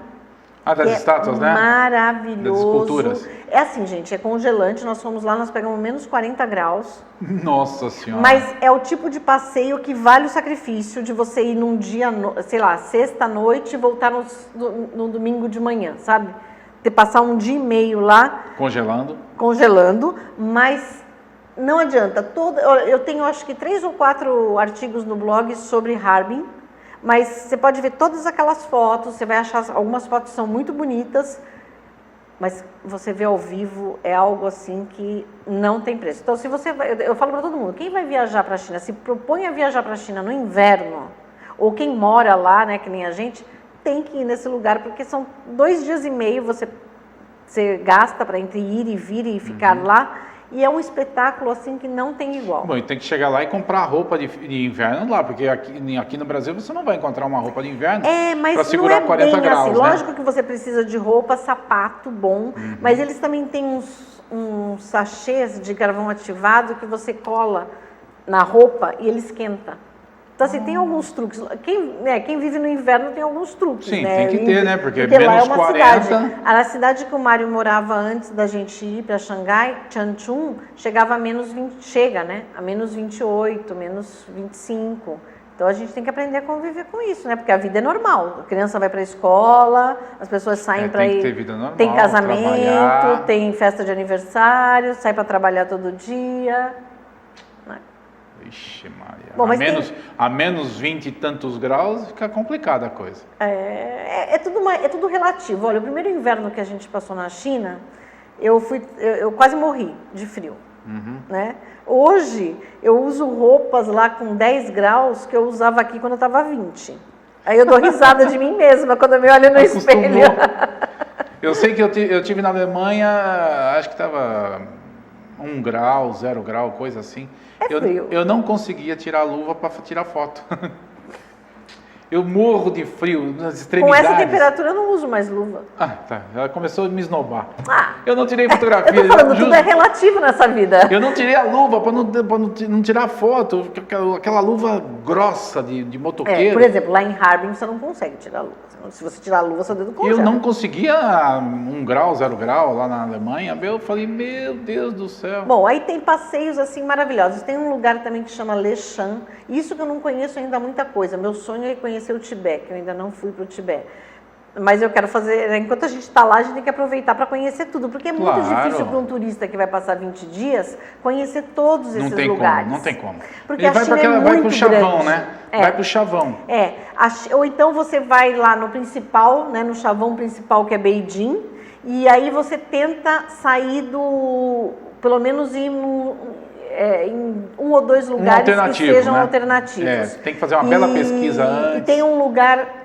Ah, das estátuas, né? Maravilhoso. Das esculturas. É assim, gente, é congelante. Nós fomos lá, nós pegamos menos 40 graus. Nossa Senhora. Mas é o tipo de passeio que vale o sacrifício de você ir num dia, sei lá, sexta-noite e voltar no domingo de manhã, sabe? Passar um dia e meio lá. Congelando, mas não adianta. Eu tenho, acho que 3 ou 4 artigos no blog sobre Harbin, mas você pode ver todas aquelas fotos, você vai achar, algumas fotos são muito bonitas, mas você vê ao vivo é algo assim que não tem preço. Então, se você eu falo para todo mundo, quem vai viajar para a China, se propõe a viajar para a China no inverno, ou quem mora lá, né, que nem a gente, tem que ir nesse lugar, porque são 2 dias e meio você gasta para entre ir e vir e ficar lá, e é um espetáculo assim que não tem igual. Bom, e tem que chegar lá e comprar roupa de inverno lá, porque aqui no Brasil você não vai encontrar uma roupa de inverno para segurar 40 graus, assim. né? Lógico que você precisa de roupa, sapato bom, mas eles também têm uns sachês de carvão ativado que você cola na roupa e ele esquenta. Então, assim, tem alguns truques. Quem vive no inverno tem alguns truques, Sim, né? tem que ter, né? Porque lá menos é uma 40... cidade. A cidade que o Mário morava antes da gente ir para Xangai, Changchun, chegava a menos 20, chega, né? A menos 28, menos 25. Então, a gente tem que aprender a conviver com isso, né? Porque a vida é normal. A criança vai para a escola, as pessoas saem para ir... Tem que ter vida normal, tem casamento, trabalhar. Tem festa de aniversário, sai para trabalhar todo dia... Ixi, Maria. Bom, A menos 20 e tantos graus fica complicada a coisa. É tudo relativo. Olha, o primeiro inverno que a gente passou na China, eu quase morri de frio. Né? Hoje, eu uso roupas lá com 10 graus que eu usava aqui quando eu estava 20. Aí eu dou risada de mim mesma quando eu me olho no espelho. Eu sei que eu tive na Alemanha, acho que estava 1 grau, 0 grau, coisa assim. Frio. Eu não conseguia tirar a luva para tirar foto. Eu morro de frio nas extremidades. Com essa temperatura eu não uso mais luva. Ah, tá. Ela começou a me esnobar. Eu não tirei fotografia. Eu tô falando, tudo é relativo nessa vida. Eu não tirei a luva para não tirar foto. Aquela luva grossa de motoqueiro. Por exemplo, lá em Harbin você não consegue tirar a luva. Se você tirar a luva, seu dedo congela. Eu não conseguia 1 grau, 0 grau lá na Alemanha. Eu falei, meu Deus do céu. Bom, aí tem passeios assim maravilhosos. Tem um lugar também que chama Leshan. Isso que eu não conheço ainda muita coisa. Meu sonho é conhecer o Tibete, que eu ainda não fui para o Tibete. Mas eu quero fazer, enquanto a gente está lá, a gente tem que aproveitar para conhecer tudo, porque é muito difícil para um turista que vai passar 20 dias conhecer todos esses lugares. Não tem como. Porque ele vai para o Chavão, né? Vai para o Chavão. Ou então você vai lá no principal, né, no Chavão principal, que é Beijing, e aí você tenta sair pelo menos em 1 ou 2 lugares que sejam alternativos. Tem que fazer uma bela pesquisa antes. E tem um lugar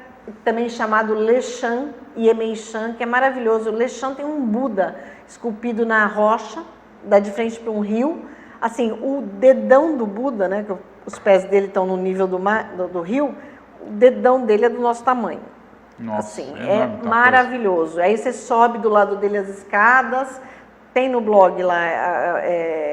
também chamado Leshan, Yemeishan, que é maravilhoso. O Leshan tem um Buda esculpido na rocha, dá de frente para um rio. Assim, o dedão do Buda, né, que os pés dele estão no nível do rio, o dedão dele é do nosso tamanho. Nossa, assim, é maravilhoso. Aí você sobe do lado dele as escadas, tem no blog lá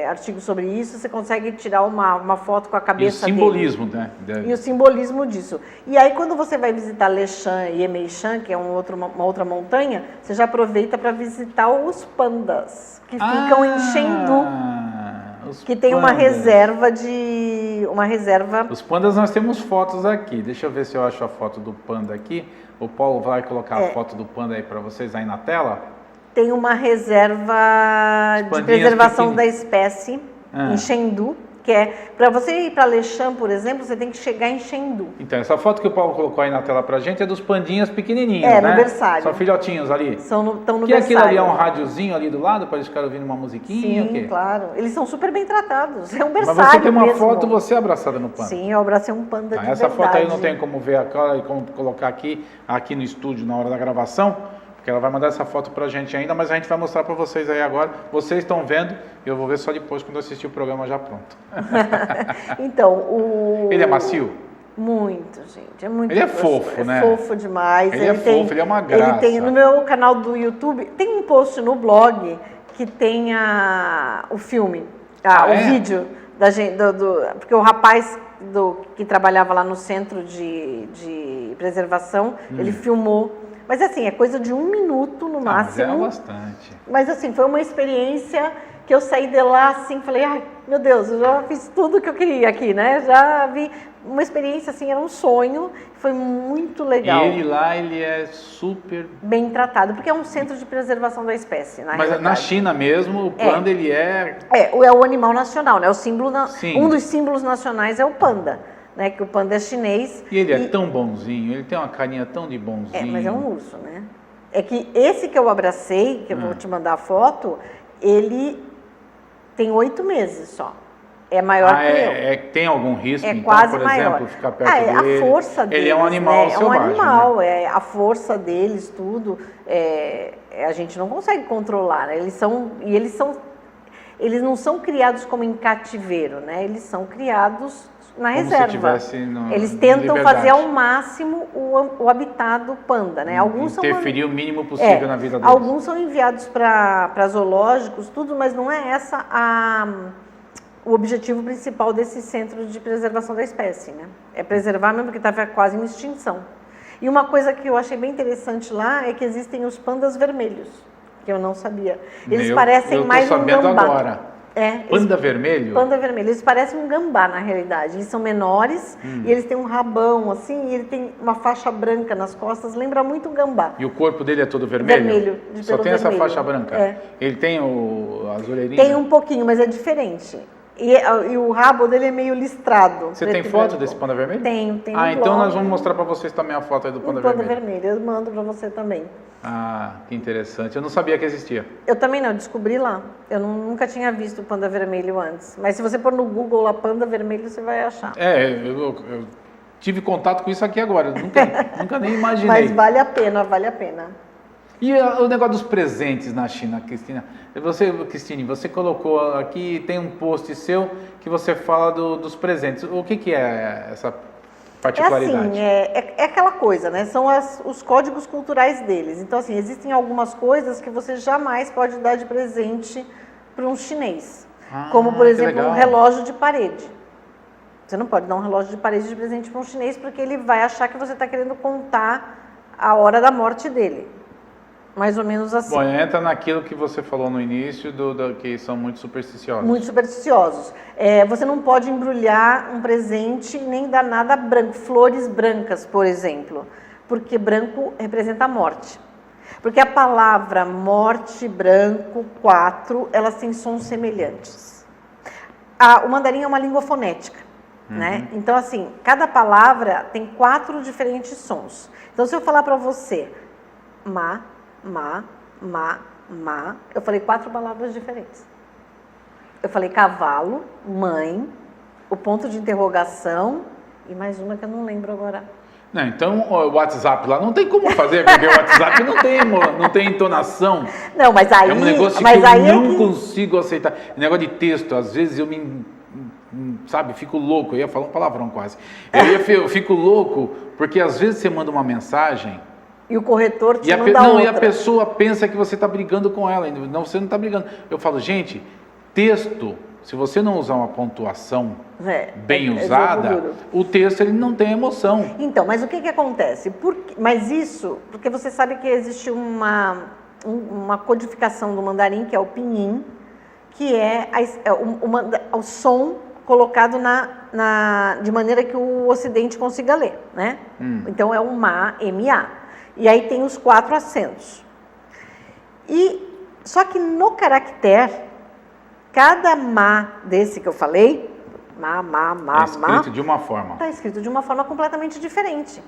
artigos sobre isso, você consegue tirar uma foto com a cabeça dele. E o simbolismo, né? E o simbolismo disso. E aí, quando você vai visitar Leshan e Yemeishan, que é uma outra montanha, você já aproveita para visitar os pandas, que ficam em Chengdu, que tem uma reserva Os pandas nós temos fotos aqui. Deixa eu ver se eu acho a foto do panda aqui. O Paulo vai colocar a foto do panda aí para vocês aí na tela. Tem uma reserva de preservação da espécie em Chengdu, que é, para você ir para Leshan, por exemplo, você tem que chegar em Chengdu. Então, essa foto que o Paulo colocou aí na tela pra gente é dos pandinhas pequenininhos, né? no berçário. São filhotinhos ali. Estão no berçário. Que aquilo ali é um rádiozinho ali do lado, para eles ficarem ouvindo uma musiquinha? Sim, claro. Eles são super bem tratados. É um berçário. Mas você tem uma mesmo. foto, você abraçada no panda. Sim, eu abracei um panda de essa verdade. foto aí eu não tenho como ver agora e como colocar aqui no estúdio na hora da gravação, porque ela vai mandar essa foto pra gente ainda, mas a gente vai mostrar pra vocês aí agora. Vocês estão vendo, eu vou ver só depois quando eu assistir o programa já pronto. Então, Ele é macio? Muito, gente. É muito. Ele é fofo, né? É fofo demais. Ele é fofo, ele é uma graça. Ele tem, no meu canal do YouTube, tem um post no blog que tem o filme, o vídeo da gente, porque o rapaz que trabalhava lá no centro de preservação, ele filmou. Mas assim, é coisa de 1 minuto no máximo. Mas é bastante. Mas assim, foi uma experiência que eu saí de lá assim, falei, ai, meu Deus, eu já fiz tudo que eu queria aqui, né? Já vi uma experiência assim, era um sonho, foi muito legal. E ele lá, ele é super... bem tratado, porque é um centro de preservação da espécie, na realidade. na China mesmo, o panda, ele é... É o animal nacional, né? O símbolo Sim. Um dos símbolos nacionais é o panda, né? Que o panda é chinês. E ele é tão bonzinho, ele tem uma carinha tão de bonzinho. Mas é um urso, né? É que esse que eu abracei, que eu vou te mandar a foto, ele tem 8 meses só. É maior que eu. Tem algum risco, É então, quase por maior. exemplo, ficar perto dele? A força deles, ele é um animal selvagem, é um animal, né? a força deles, tudo, a gente não consegue controlar, né? Eles não são criados como em cativeiro, né? Eles são criados na como reserva. Se tivesse eles tentam liberdade. fazer ao máximo o habitat do panda, né? Alguns interferir o mínimo possível na vida deles. Alguns são enviados para zoológicos, tudo, mas não é essa o objetivo principal desse centro de preservação da espécie, né? É preservar mesmo, porque estava quase em extinção. E uma coisa que eu achei bem interessante lá é que existem os pandas vermelhos, que eu não sabia. Eles parecem mais um gambá. Eu estou sabendo agora. Panda vermelho? Panda vermelho. Eles parecem um gambá, na realidade. Eles são menores e eles têm um rabão, assim, e ele tem uma faixa branca nas costas, lembra muito um gambá. E o corpo dele é todo vermelho? Vermelho, de Só pelo tem vermelho. essa faixa branca? Ele tem as orelhinhas? Tem um pouquinho, mas é diferente. E o rabo dele é meio listrado. Você tem foto desse panda vermelho? Tenho no então blog. Nós vamos mostrar para vocês também a foto aí do panda vermelho. Panda vermelho, eu mando para você também. Que interessante. Eu não sabia que existia. Eu também não, descobri lá. Eu nunca tinha visto o panda vermelho antes. Mas se você pôr no Google lá, panda vermelho, você vai achar. Eu tive contato com isso aqui agora. Nunca nem imaginei. Mas vale a pena, vale a pena. E o negócio dos presentes na China, Cristina? Cristine, você colocou aqui, tem um post seu que você fala dos presentes. O que é essa particularidade? É aquela coisa, né? São os códigos culturais deles. Então, assim, existem algumas coisas que você jamais pode dar de presente para um chinês. Como, por exemplo, um relógio de parede. Você não pode dar um relógio de parede de presente para um chinês porque ele vai achar que você está querendo contar a hora da morte dele. Mais ou menos assim. Bom, entra naquilo que você falou no início, que são muito supersticiosos. Muito supersticiosos. Você não pode embrulhar um presente nem dar nada branco, flores brancas, por exemplo, porque branco representa a morte. Porque a palavra morte, branco, 4, elas têm sons semelhantes. O mandarim é uma língua fonética, né? Então, assim, cada palavra tem 4 diferentes sons. Então, se eu falar para você, ma, eu falei 4 palavras diferentes. Eu falei cavalo, mãe, o ponto de interrogação e mais uma que eu não lembro agora. Não, então o WhatsApp lá não tem como fazer, porque o WhatsApp não tem entonação. Não, mas aí... É um negócio que eu não consigo aceitar. Negócio de texto, às vezes eu fico louco, eu ia falar um palavrão quase. Eu fico louco, porque às vezes você manda uma mensagem... E o corretor te manda outra. E a pessoa pensa que você está brigando com ela. Não, você não está brigando. Eu falo, gente, texto, se você não usar uma pontuação bem usada, o texto ele não tem emoção. Então, mas o que acontece? Mas isso, porque você sabe que existe uma codificação do mandarim, que é o pinyin, que é o som colocado de maneira que o ocidente consiga ler, né? Então é o ma, M-A. E aí tem os 4 acentos. Só que no caractere, cada ma desse que eu falei, é escrito de uma forma. Está escrito de uma forma completamente diferente.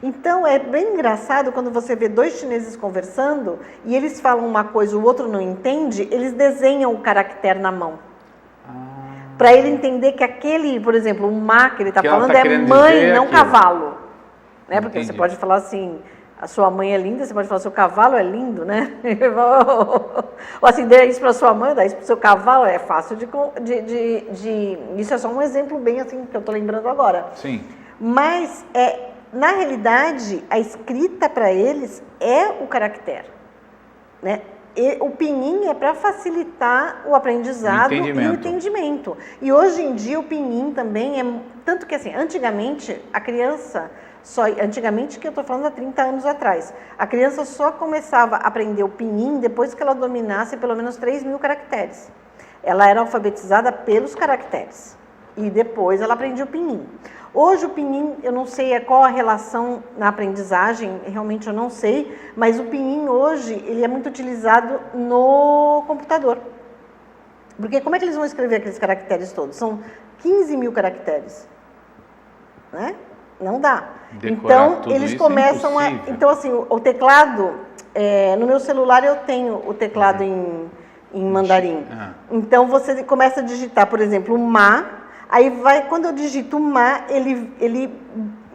Então é bem engraçado quando você vê 2 chineses conversando e eles falam uma coisa, o outro não entende, eles desenham o caractere na mão. Para ele entender que aquele, por exemplo, o ma que ele está falando é mãe, não cavalo. Né? Porque você pode falar assim... A sua mãe é linda, você pode falar, seu cavalo é lindo, né? Ou assim, dê isso para sua mãe, dá isso para o seu cavalo, é fácil Isso é só um exemplo bem assim, que eu estou lembrando agora. Sim. Mas, na realidade, a escrita para eles é o caractere, né? O pinyin é para facilitar o aprendizado e o entendimento. E hoje em dia o pinyin também tanto que assim, antigamente a criança Antigamente, que eu estou falando há 30 anos atrás, a criança só começava a aprender o pinyin depois que ela dominasse pelo menos 3.000 caracteres. Ela era alfabetizada pelos caracteres e depois ela aprendia o pinyin. Hoje o pinyin, eu não sei qual a relação na aprendizagem, realmente eu não sei, mas o pinyin hoje ele é muito utilizado no computador. Porque como é que eles vão escrever aqueles caracteres todos? São 15.000 caracteres, né? Não dá. Decorar então eles começam a. Então assim, o teclado, no meu celular eu tenho o teclado em mandarim. Então você começa a digitar, por exemplo, o ma. Aí quando eu digito o ma, ele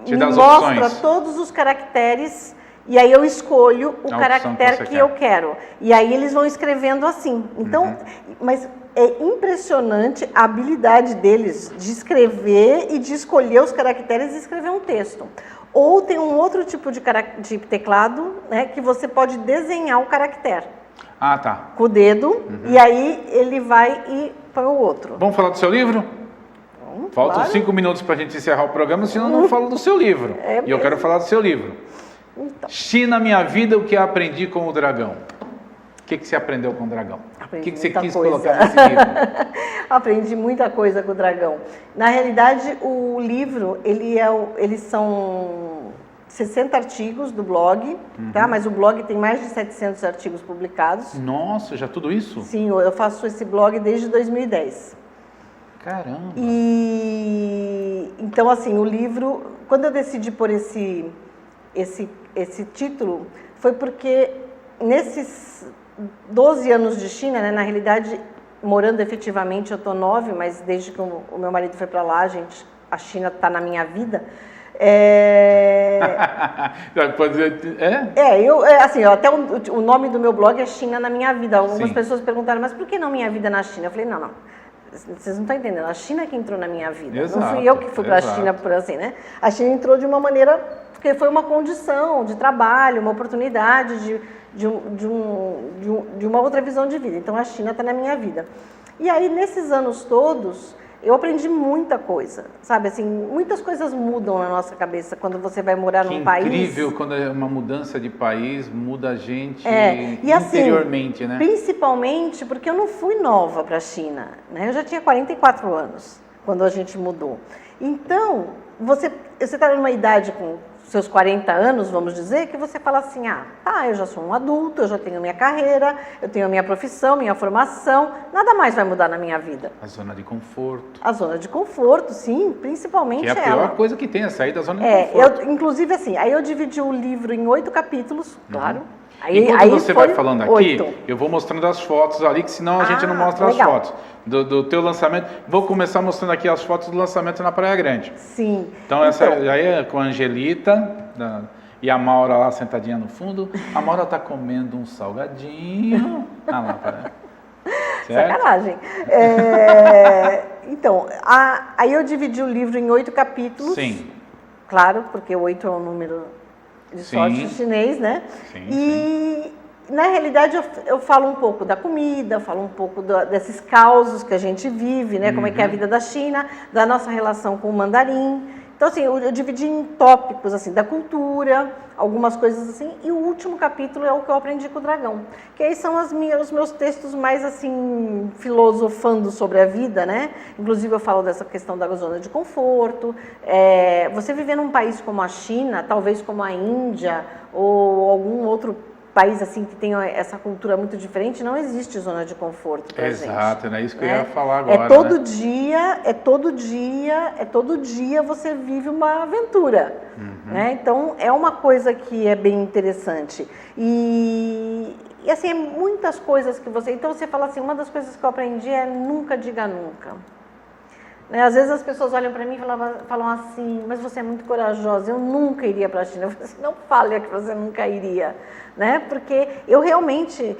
me mostra todos os caracteres e aí eu escolho o caractere que eu quero. E aí eles vão escrevendo assim. Então, mas é impressionante a habilidade deles de escrever e de escolher os caracteres e escrever um texto. Ou tem um outro tipo de teclado, né, que você pode desenhar o caractere. Ah, tá. Com o dedo, e aí ele vai e põe o outro. Vamos falar do seu livro? Faltam 5 minutos para a gente encerrar o programa, senão eu não falo do seu livro. E eu quero falar do seu livro. Então. China, minha vida, o que eu aprendi com o dragão. O que você aprendeu com o dragão? O que você quis colocar nesse livro? Aprendi muita coisa com o dragão. Na realidade, o livro, eles são 60 artigos do blog, tá? Mas o blog tem mais de 700 artigos publicados. Nossa, já tudo isso? Sim, eu faço esse blog desde 2010. Caramba! Então, assim, o livro, quando eu decidi pôr esse título, foi porque nesses 12 anos de China, né, na realidade, morando efetivamente, eu estou 9, mas desde que o meu marido foi para lá, a China está na minha vida. Até o nome do meu blog é China na minha vida. Algumas pessoas perguntaram, mas por que não minha vida na China? Eu falei, não. Vocês não estão entendendo, a China que entrou na minha vida, não fui eu que fui para a China por assim, né? A China entrou de uma maneira, porque foi uma condição de trabalho, uma oportunidade de uma outra visão de vida. Então a China está na minha vida. E aí nesses anos todos, eu aprendi muita coisa, sabe? Assim, muitas coisas mudam na nossa cabeça quando você vai morar num país. Incrível quando é uma mudança de país, muda a gente e interiormente, assim, né? Principalmente porque eu não fui nova para a China, né? Eu já tinha 44 anos quando a gente mudou. Então, você está numa idade com seus 40 anos, vamos dizer, que você fala assim, eu já sou um adulto, eu já tenho minha carreira, eu tenho a minha profissão, minha formação, nada mais vai mudar na minha vida. A zona de conforto. A zona de conforto, sim, principalmente ela. Que é a pior coisa que tem, é sair da zona de conforto. Inclusive assim, aí eu dividi o livro em 8 capítulos, claro. Enquanto você vai falando aqui, eu vou mostrando as fotos ali, que senão a gente não mostra as fotos do teu lançamento. Vou começar mostrando aqui as fotos do lançamento na Praia Grande. Sim. Então essa aí é com a Angelita e a Maura lá sentadinha no fundo. A Maura está comendo um salgadinho. Lá, certo? Sacanagem. Então, aí eu dividi o livro em 8 capítulos. Sim. Claro, porque 8 é um número de sorte chinês, né? Sim. Na realidade eu falo um pouco da comida, falo um pouco desses causos que a gente vive, né? Como é que é a vida da China, da nossa relação com o mandarim. Então assim, eu dividi em tópicos assim da cultura, algumas coisas assim, e o último capítulo é o que eu aprendi com o dragão, que aí são os meus textos mais assim filosofando sobre a vida, né? Inclusive eu falo dessa questão da zona de conforto. Você viver num país como a China, talvez como a Índia ou algum outro país assim que tem essa cultura muito diferente, não existe zona de conforto pra gente. Exato, é isso que eu ia falar agora. É todo dia você vive uma aventura, né? Então é uma coisa que é bem interessante e assim, muitas coisas que então você fala assim, uma das coisas que eu aprendi é nunca diga nunca. Né? Às vezes as pessoas olham para mim e falam assim, mas você é muito corajosa, eu nunca iria para a China. Eu falo assim, não fale que você nunca iria, né? Porque eu realmente,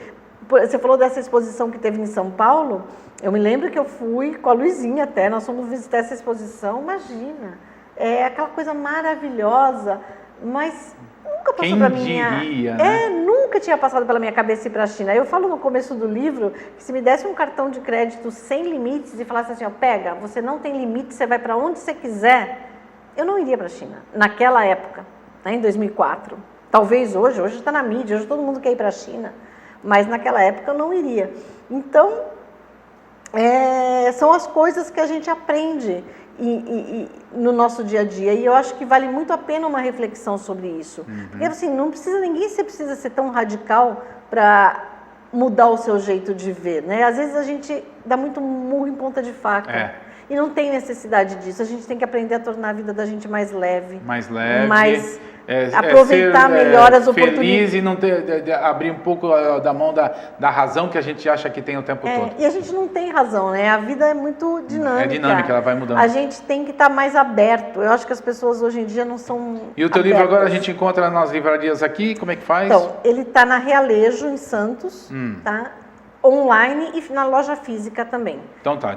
você falou dessa exposição que teve em São Paulo, eu me lembro que eu fui com a Luizinha até, nós fomos visitar essa exposição, imagina, é aquela coisa maravilhosa, mas nunca passou para diria, né? Nunca tinha passado pela minha cabeça ir para a China. Eu falo no começo do livro que se me desse um cartão de crédito sem limites e falasse assim, pega, você não tem limite, você vai para onde você quiser, Eu não iria para a China, naquela época, né, em 2004. Talvez hoje está na mídia, hoje todo mundo quer ir para a China, mas naquela época eu não iria. Então, são as coisas que a gente aprende no nosso dia a dia, e eu acho que vale muito a pena uma reflexão sobre isso. Porque assim, ninguém precisa ser tão radical para mudar o seu jeito de ver, né? Às vezes a gente dá muito murro em ponta de faca. E não tem necessidade disso. A gente tem que aprender a tornar a vida da gente mais leve. Mais leve. Mais aproveitar melhor as oportunidades. Feliz e não abrir um pouco da mão da razão que a gente acha que tem o tempo todo. E a gente não tem razão, né? A vida é muito dinâmica. É dinâmica, ela vai mudando. A gente tem que estar mais aberto. Eu acho que as pessoas hoje em dia não são E o teu livro agora a gente encontra nas livrarias aqui, como é que faz? Então, ele está na Realejo, em Santos, tá? Online e na loja física também. Então tá,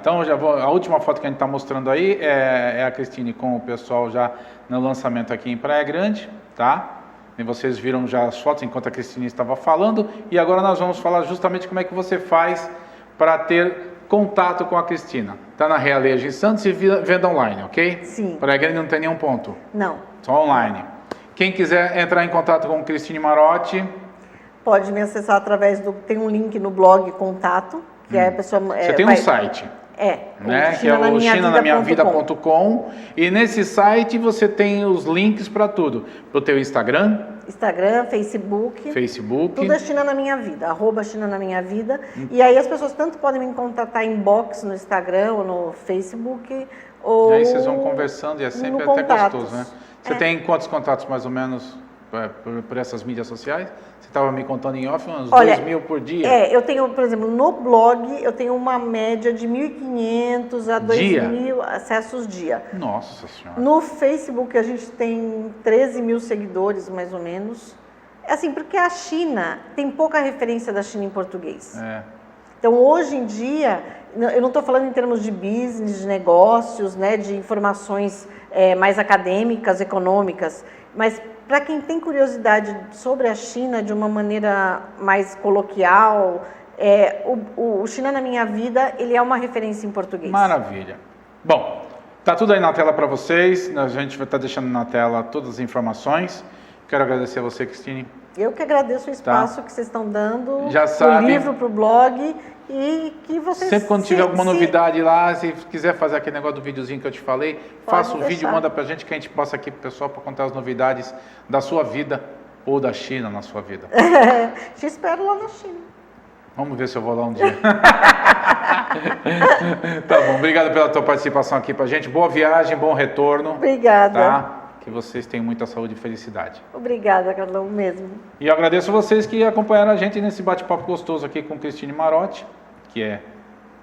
a última foto que a gente está mostrando aí é a Cristine com o pessoal já no lançamento aqui em Praia Grande, tá? E vocês viram já as fotos enquanto a Cristine estava falando, e agora nós vamos falar justamente como é que você faz para ter contato com a Cristina. Está na Realejo em Santos e venda online, ok? Sim. Praia Grande não tem nenhum ponto? Não. Só online. Quem quiser entrar em contato com Cristine Marotti... Pode me acessar através tem um link no blog Contato, que a pessoa... Você tem um site. Né? Que é o chinanamiavida.com, e nesse site você tem os links para tudo. Para o teu Instagram, Facebook. Tudo é China na Minha Vida, @China na Minha Vida. E aí as pessoas tanto podem me contatar em box no Instagram ou no Facebook, ou e aí vocês vão conversando e é sempre até gostoso, né? Você tem quantos contatos mais ou menos por essas mídias sociais? Você estava me contando em off, uns 2.000 por dia? Eu tenho, por exemplo, no blog, eu tenho uma média de 1.500 a 2.000 acessos dia. Nossa Senhora! No Facebook a gente tem 13 mil seguidores, mais ou menos. Assim, porque a China tem pouca referência da China em português. Então, hoje em dia, eu não estou falando em termos de business, de negócios, né, de informações mais acadêmicas, econômicas, mas para quem tem curiosidade sobre a China de uma maneira mais coloquial, o China na Minha Vida, ele é uma referência em português. Maravilha. Bom, tá tudo aí na tela para vocês, a gente vai estar deixando na tela todas as informações. Quero agradecer a você, Cristine. Eu que agradeço o espaço que vocês estão dando, para o livro, para o blog, e que vocês... Sempre quando tiver alguma novidade lá, se quiser fazer aquele negócio do videozinho que eu te falei, faça o vídeo, manda pra gente que a gente possa aqui pro pessoal para contar as novidades da sua vida ou da China na sua vida. Te espero lá na China. Vamos ver se eu vou lá um dia. Tá bom, obrigado pela tua participação aqui pra gente. Boa viagem, bom retorno. Obrigada. Tá? Que vocês tenham muita saúde e felicidade. Obrigada, Carlão, mesmo. E eu agradeço a vocês que acompanharam a gente nesse bate-papo gostoso aqui com Cristine Marotti, que é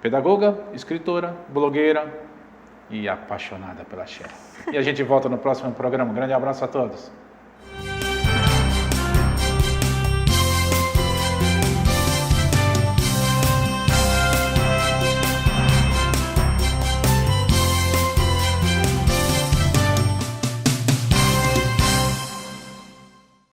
pedagoga, escritora, blogueira e apaixonada pela Cher. E a gente volta no próximo programa. Um grande abraço a todos.